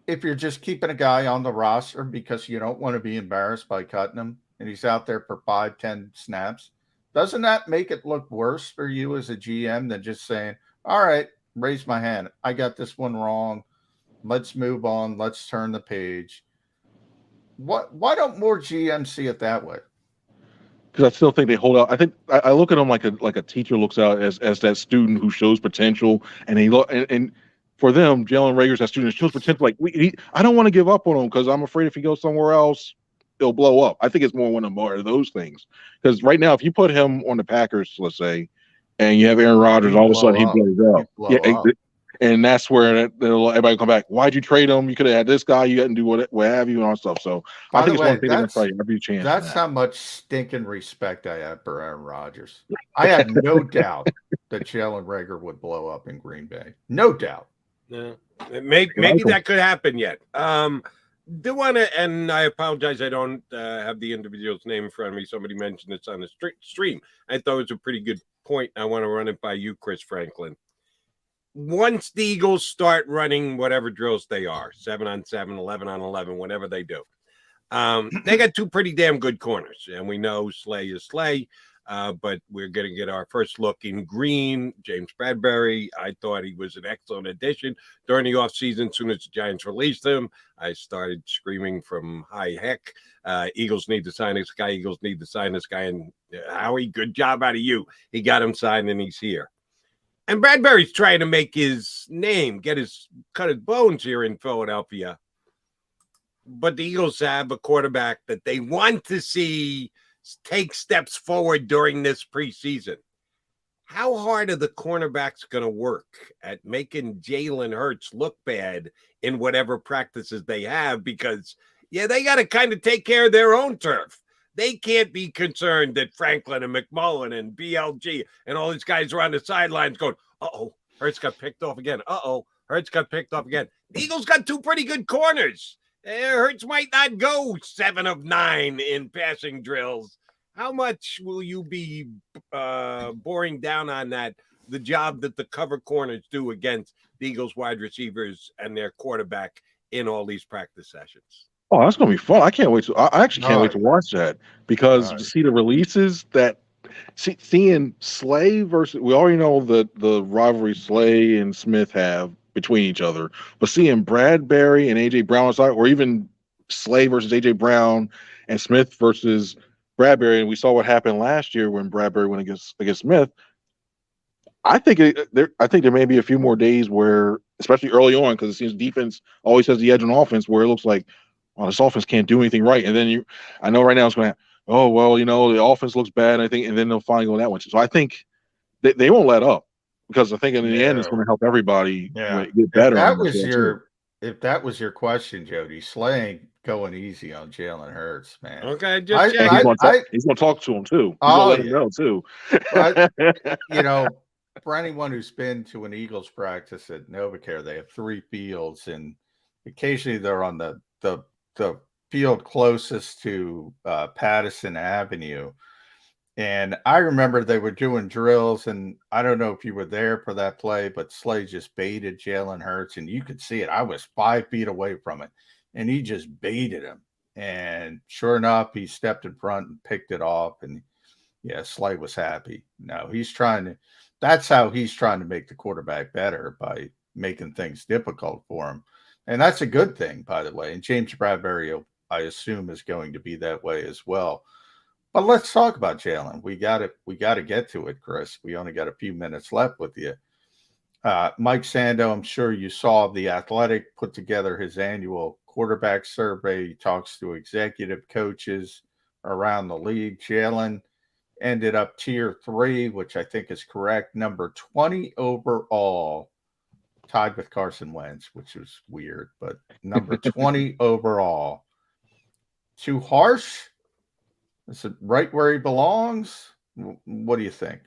if you're just keeping a guy on the roster because you don't want to be embarrassed by cutting him and he's out there for 5-10 snaps? Doesn't that make it look worse for you as a GM than just saying, all right, raise my hand. I got this one wrong. Let's move on. Let's turn the page. Why don't more GMs see it that way? Because I still think they hold out. I think I look at them like a teacher looks out as that student who shows potential, and and for them, Jalen Reagor's that student that shows potential. Like I don't want to give up on him because I'm afraid if he goes somewhere else, he'll blow up. I think it's more one of those things. Because right now, if you put him on the Packers, let's say, and you have Aaron Rodgers, all of a sudden he blows up. And that's where everybody will come back. Why'd you trade him? You could have had this guy. You hadn't do what have you and all stuff. So I think it's one thing that's probably every chance. That's how much stinking respect I have for Aaron Rodgers. I had no doubt that Jalen Reagor would blow up in Green Bay. No doubt. Yeah. Maybe that could happen yet. Do want to, and I apologize, I don't have the individual's name in front of me. Somebody mentioned it's on the stream. I thought it was a pretty good point. I want to run it by you, Chris Franklin. Once the Eagles start running whatever drills they are, 7-on-7, 11-on-11, whatever they do, they got 2 pretty damn good corners. And we know Slay is Slay, but we're going to get our first look in Green. James Bradbury, I thought he was an excellent addition during the offseason. As soon as the Giants released him, I started screaming from high heck. Eagles need to sign this guy. Eagles need to sign this guy. And Howie, good job out of you. He got him signed, and he's here. And Bradbury's trying to make his name, cut his bones here in Philadelphia. But the Eagles have a quarterback that they want to see take steps forward during this preseason. How hard are the cornerbacks going to work at making Jalen Hurts look bad in whatever practices they have? Because, they got to kind of take care of their own turf. They can't be concerned that Franklin and McMullen and BLG and all these guys are on the sidelines going, uh-oh, Hurts got picked off again. Uh-oh, Hurts got picked off again. The Eagles got two pretty good corners. Hurts might not go 7 of 9 in passing drills. How much will you be boring down on that, the job that the cover corners do against the Eagles wide receivers and their quarterback in all these practice sessions? Oh, that's gonna be fun! I can't wait to. I actually can't wait to watch that because to see the releases that seeing Slay versus. We already know the rivalry Slay and Smith have between each other, but seeing Bradbury and AJ Brown side, or even Slay versus AJ Brown and Smith versus Bradbury, and we saw what happened last year when Bradbury went against Smith. I think there may be a few more days where, especially early on, because it seems defense always has the edge on offense, where it looks like, well, this offense can't do anything right. And then I know right now it's going to, oh, well, the offense looks bad, I think, and then they'll finally go that one. So I think they won't let up because I think in the end it's going to help everybody get better. If that was your question, Jody, Slay going easy on Jalen Hurts, man. Okay, he's going to talk to him too. He's going to let him know too. For anyone who's been to an Eagles practice at NovaCare, they have 3 fields, and occasionally they're on the field closest to Patterson Avenue. And I remember they were doing drills, and I don't know if you were there for that play, but Slay just baited Jalen Hurts, and you could see it. I was 5 feet away from it, and he just baited him. And sure enough, he stepped in front and picked it off, and Slay was happy. No, that's how he's trying to make the quarterback better, by making things difficult for him. And that's a good thing, by the way. And James Bradbury, I assume, is going to be that way as well. But let's talk about Jalen. We got to get to it, Chris. We only got a few minutes left with you. Mike Sando, I'm sure you saw The Athletic put together his annual quarterback survey. He talks to executive coaches around the league. Jalen ended up tier 3, which I think is correct. Number 20 overall, tied with Carson Wentz, which was weird, but number 20 overall. Too harsh? Is it right where he belongs? What do you think?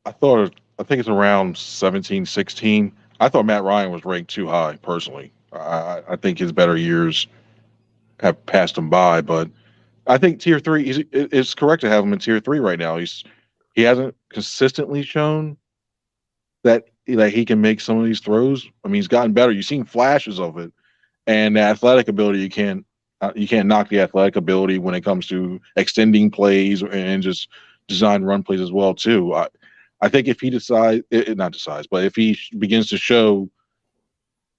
I think it's around 17, 16. I thought Matt Ryan was ranked too high, personally. I think his better years have passed him by, but I think tier 3 it's correct to have him in tier 3 right now. He hasn't consistently shown that he can make some of these throws. I mean, he's gotten better. You've seen flashes of it, and the athletic ability, you can't knock the athletic ability when it comes to extending plays and just design run plays as well too. I think if he if he begins to show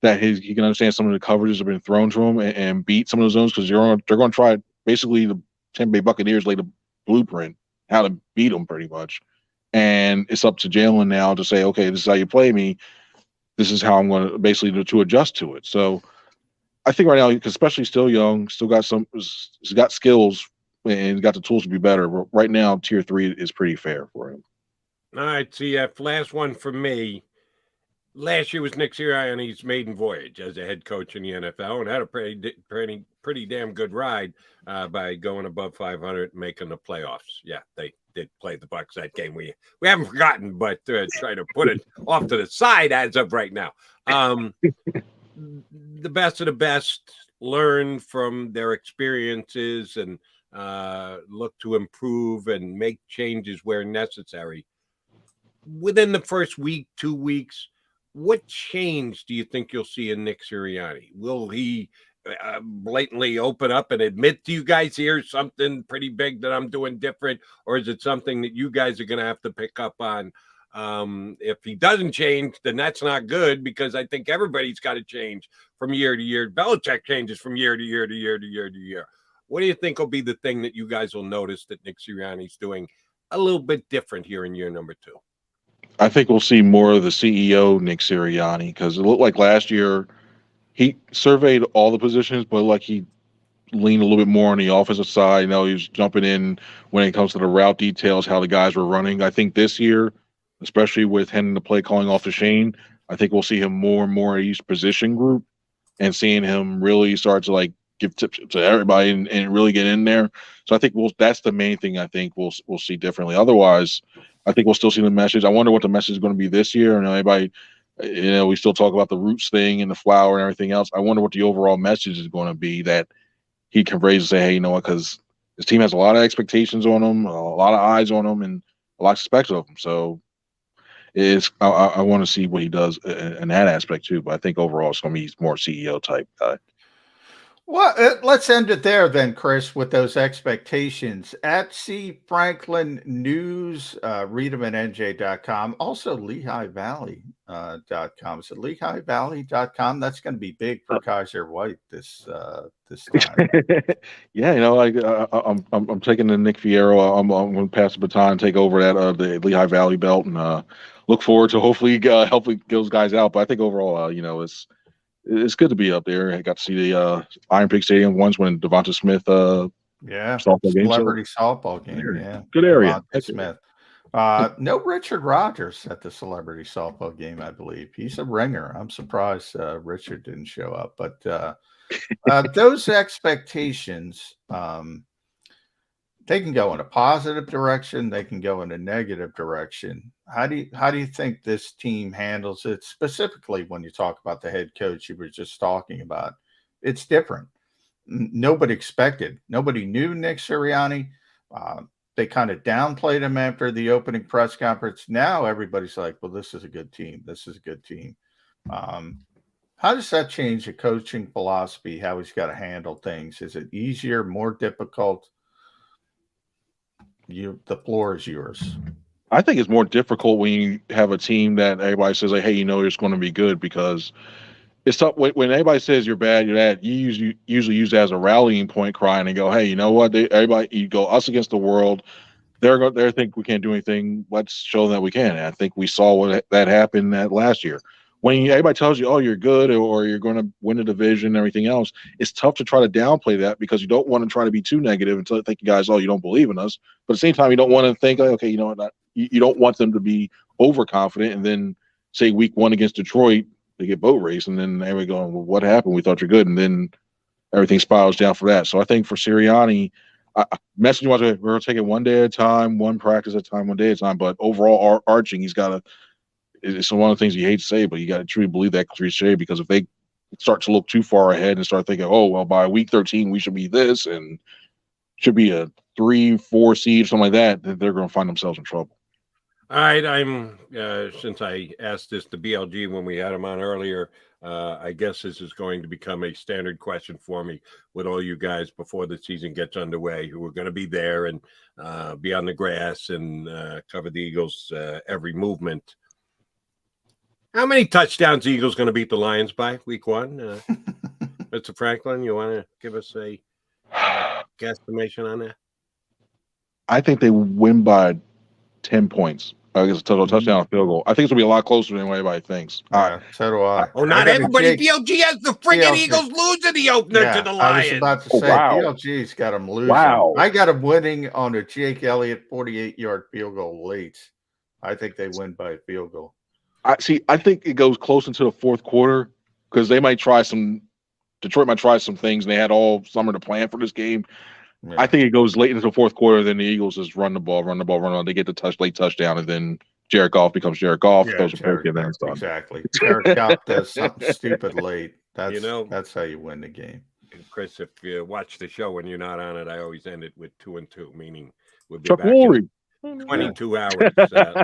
that he can understand some of the coverages that have been thrown to him and beat some of those zones, because they're going to try basically the Tampa Bay Buccaneers laid the blueprint how to beat them pretty much. And it's up to Jalen now to say, okay, this is how you play me. This is how I'm going to basically to adjust to it. So I think right now, especially still young, he's got skills and got the tools to be better. But right now, tier 3 is pretty fair for him. All right, see, last one for me. Last year was Nick Siriani's maiden voyage as a head coach in the NFL, and had a pretty damn good ride by going above 500 and making the playoffs. Yeah, they did play the Bucs that game. We haven't forgotten, but try to put it off to the side as of right now. The best of the best learn from their experiences and look to improve and make changes where necessary. Within the first week, 2 weeks, what change do you think you'll see in Nick Siriani? Will he blatantly open up and admit to you guys, here's something pretty big that I'm doing different? Or is it something that you guys are going to have to pick up on? If he doesn't change, then that's not good, because I think everybody's got to change from year to year. Belichick changes from year to year to year to year to year. What do you think will be the thing that you guys will notice that Nick Siriani's doing a little bit different here in year number 2? I think we'll see more of the CEO, Nick Sirianni, because it looked like last year he surveyed all the positions, but like he leaned a little bit more on the offensive side. You know, he was jumping in when it comes to the route details, how the guys were running. I think this year, especially with handing the play calling off to Shane, I think we'll see him more and more at each position group, and seeing him really start to like give tips to everybody and really get in there. So I think that's the main thing I think we'll see differently. Otherwise, I think we'll still see the message. I wonder what the message is going to be this year. And everybody, we still talk about the roots thing and the flower and everything else. I wonder what the overall message is going to be that he conveys and say, hey, you know what, because his team has a lot of expectations on him, a lot of eyes on him, and a lot of expects of him. So I want to see what he does in that aspect too. But I think overall it's going to be more CEO type guy. Well, let's end it there then, Chris, with those expectations. At C. Franklin News, read them at NJ.com. Also, LehighValley.com. Is it LehighValley.com? That's going to be big for Kaiser White this time. Yeah, I'm taking the Nick Fierro. I'm going to pass the baton and take over that the Lehigh Valley belt and look forward to hopefully helping those guys out. But I think overall, it's good to be up there. I got to see the Iron Pig Stadium once when Devonta Smith celebrity softball game. Yeah, good area. Smith. No Richard Rogers at the celebrity softball game, I believe. He's a ringer. I'm surprised Richard didn't show up. But those expectations, they can go in a positive direction. They can go in a negative direction. How do you think this team handles it? Specifically, when you talk about the head coach you were just talking about, it's different. Nobody expected. Nobody knew Nick Siriani. They kind of downplayed him after the opening press conference. Now everybody's like, well, this is a good team. This is a good team. How does that change the coaching philosophy, how he's got to handle things? Is it easier, more difficult? The floor is yours. I think it's more difficult when you have a team that everybody says, like, hey, it's going to be good, because it's tough when everybody says you're bad, you usually use that as a rallying point, crying and go, hey, you know what? You go us against the world. They think we can't do anything. Let's show them that we can. And I think we saw that happened that last year. When everybody tells you, oh, you're good or you're going to win the division and everything else, it's tough to try to downplay that because you don't want to try to be too negative and think you guys, you don't believe in us. But at the same time, you don't want to think, okay, you know what? You don't want them to be overconfident and then say week 1 against Detroit, they get boat race, and then everybody going, well, what happened? We thought you're good. And then everything spirals down for that. So I think for Sirianni, message was we're going to take it one day at a time, one practice at a time, one day at a time. But overall, arching, he's got to. It's one of the things you hate to say, but you got to truly believe that cliche, because if they start to look too far ahead and start thinking, oh, well, by week 13, we should be this and should be a 3-4 seed, something like that, then they're going to find themselves in trouble. All right. I'm since I asked this to BLG when we had him on earlier, I guess this is going to become a standard question for me with all you guys before the season gets underway, who are going to be there and be on the grass and cover the Eagles' every movement. How many touchdowns the Eagles going to beat the Lions by week 1? Mr. Franklin, you want to give us a guesstimation on that? I think they win by 10 points. I guess a total touchdown and field goal. I think it's going to be a lot closer than what everybody thinks. So do I. Oh, not everybody. BLG has the friggin' Eagles losing the opener to the Lions. I was about to say, BLG's got them losing. Wow. I got them winning on a Jake Elliott 48-yard field goal late. I think they win by a field goal. I think it goes close into the fourth quarter because they might try Detroit might try some things, and they had all summer to plan for this game. Yeah. I think it goes late into the fourth quarter. Then the Eagles just run the ball. They get the late touchdown, and then Jared Goff becomes Jared Goff. Yeah, exactly. Jared Goff does something stupid late. That's how you win the game. Chris, if you watch the show when you're not on it, I always end it with 2-2, meaning we'll be Chuck back Woolery. 22 hours,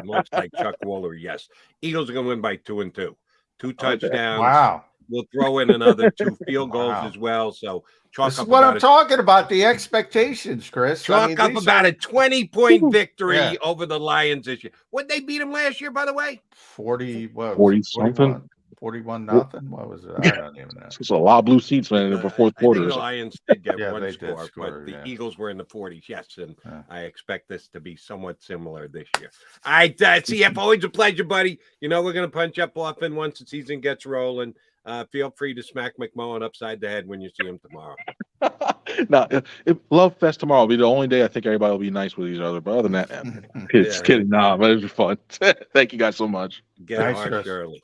much like Chuck Woolery. Yes, Eagles are going to win by 2-2. 2 touchdowns. Wow. We'll throw in another 2 field goals as well. So this is what I'm talking about, the expectations, Chris. Chalk up about a 20-point victory over the Lions this year. What they beat them last year, by the way? 40 something. 41 nothing. What was it? I don't even know. It's a lot of blue seats, man, in the fourth quarter. I think the Lions did get one score, but the Eagles were in the 40s. Yes, and I expect this to be somewhat similar this year. All right, CF, always a pleasure, buddy. We're going to punch up often once the season gets rolling. Feel free to smack McMullen upside the head when you see him tomorrow. No, Love Fest tomorrow will be the only day I think everybody will be nice with each other. But other than that, just kidding. Nah, but it was fun. Thank you guys so much. Get harsh early.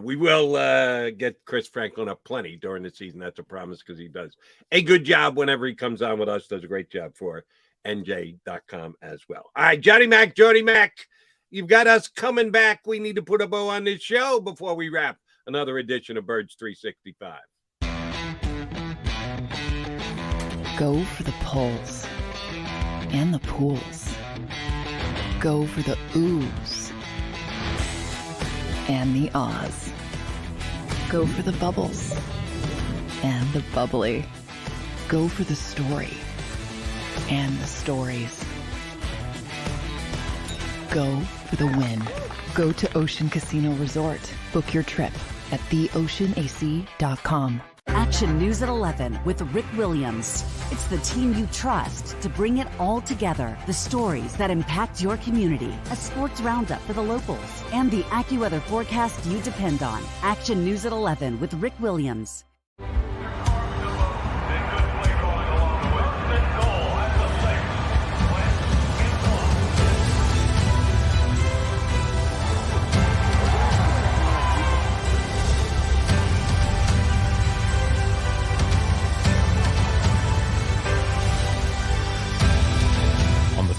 We will get Chris Franklin up plenty during the season. That's a promise because he does a good job whenever he comes on with us. Does a great job for NJ.com as well. All right, Jody Mac, you've got us coming back. We need to put a bow on this show before we wrap another edition of Birds 365. Go for the pulls and the pools. Go for the oohs and the ahs. Go for the bubbles and the bubbly. Go for the story and the stories. Go for the win. Go to Ocean Casino Resort. Book your trip at theoceanac.com. Action News at 11 with Rick Williams. It's the team you trust to bring it all together. The stories that impact your community. A sports roundup for the locals. And the AccuWeather forecast you depend on. Action News at 11 with Rick Williams.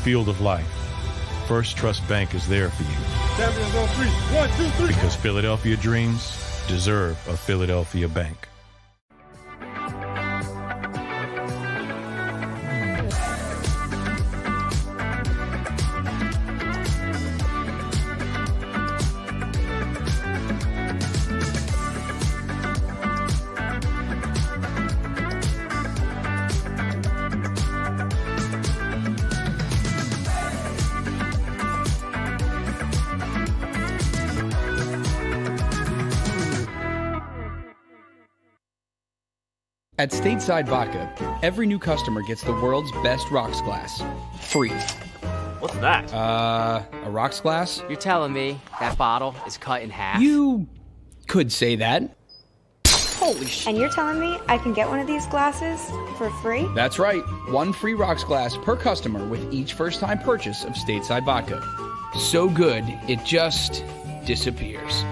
Field of life, First Trust Bank is there for you. 7 on 3. 1, 2, 3. Because Philadelphia dreams deserve a Philadelphia bank. At Stateside Vodka, every new customer gets the world's best rocks glass. Free. What's that? A rocks glass? You're telling me that bottle is cut in half? You could say that. Holy shit. And you're telling me I can get one of these glasses for free? That's right. One free rocks glass per customer with each first-time purchase of Stateside Vodka. So good, it just disappears.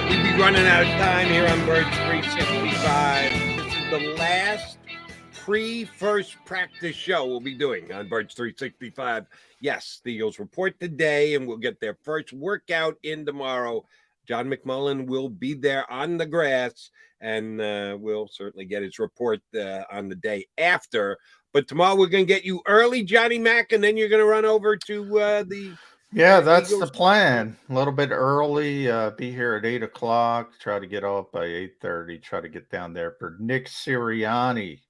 We'd be running out of time here on Birds 365. This is the last pre-first practice show we'll be doing on Birds 365. Yes, the Eagles report today, and we'll get their first workout in tomorrow. John McMullen will be there on the grass, and we'll certainly get his report on the day after. But tomorrow we're going to get you early, Johnny Mac, and then you're going to run over to the... Yeah, that's the plan. A little bit early, be here at 8 o'clock, try to get off by 8:30, try to get down there for Nick Siriani,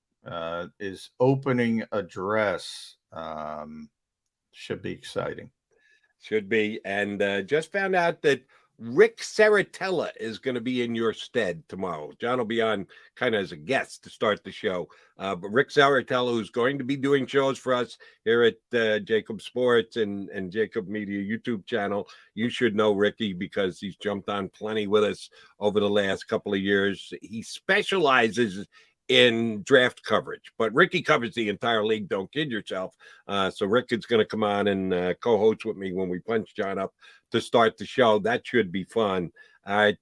is opening address. Should be exciting. Should be. And just found out that Rick Saratella is going to be in your stead tomorrow. John will be on kind of as a guest to start the show. But Rick Saratella, who's going to be doing shows for us here at JAKIB Sports and JAKIB Media YouTube channel. You should know Ricky because he's jumped on plenty with us over the last couple of years. He specializes in draft coverage, but Ricky covers the entire league. Don't kid yourself. So Rick is going to come on and co-host with me when we punch John up to start the show. That should be fun. All right.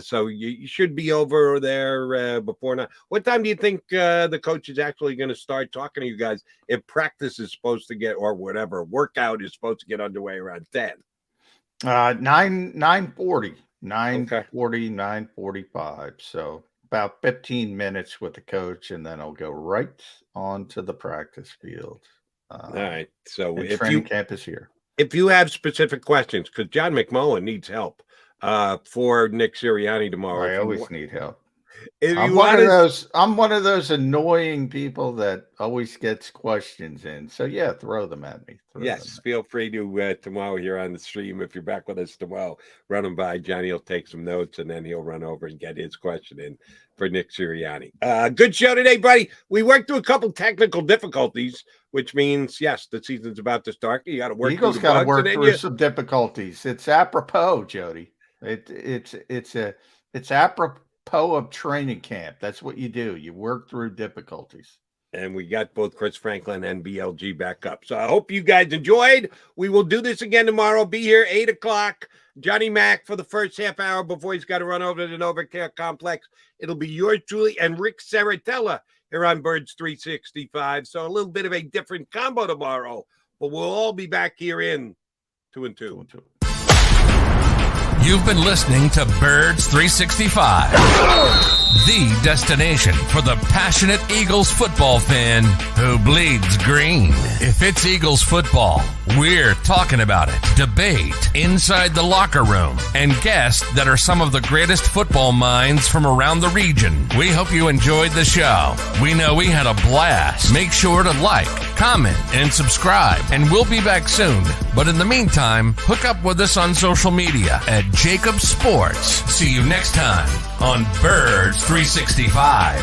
So you should be over there before now. What time do you think the coach is actually going to start talking to you guys if practice is supposed to get, or whatever, workout is supposed to get underway around 10? 9:40. 9:40, 9:45. So about 15 minutes with the coach, and then I'll go right onto the practice field. All right. So if training camp is here. If you have specific questions, because John McMullen needs help for Nick Siriani tomorrow. I always need help. I'm one of those annoying people that always gets questions in. So yeah, throw them at me. Feel free to tomorrow here on the stream. If you're back with us tomorrow, run them by. Johnny will take some notes, and then he'll run over and get his question in for Nick Siriani. Good show today, buddy. We worked through a couple technical difficulties, which means yes, the season's about to start. You got to work. Eagles got to work through some difficulties. It's apropos, Jody. It's apropos of training camp. That's what you do. You work through difficulties. And we got both Chris Franklin and BLG back up. So I hope you guys enjoyed. We will do this again tomorrow. Be here 8 o'clock. Johnny Mac for the first half hour before he's got to run over to the NovaCare Complex. It'll be yours truly and Rick Saratella here on Birds 365. So a little bit of a different combo tomorrow, but we'll all be back here in 2 and 2. You've been listening to Birds 365, the destination for the passionate Eagles football fan who bleeds green. If it's Eagles football, we're talking about it. Debate inside the locker room and guests that are some of the greatest football minds from around the region. We hope you enjoyed the show. We know we had a blast. Make sure to like, comment, and subscribe, and we'll be back soon. But in the meantime, hook up with us on social media at JAKIB Sports. See you next time on Birds 365.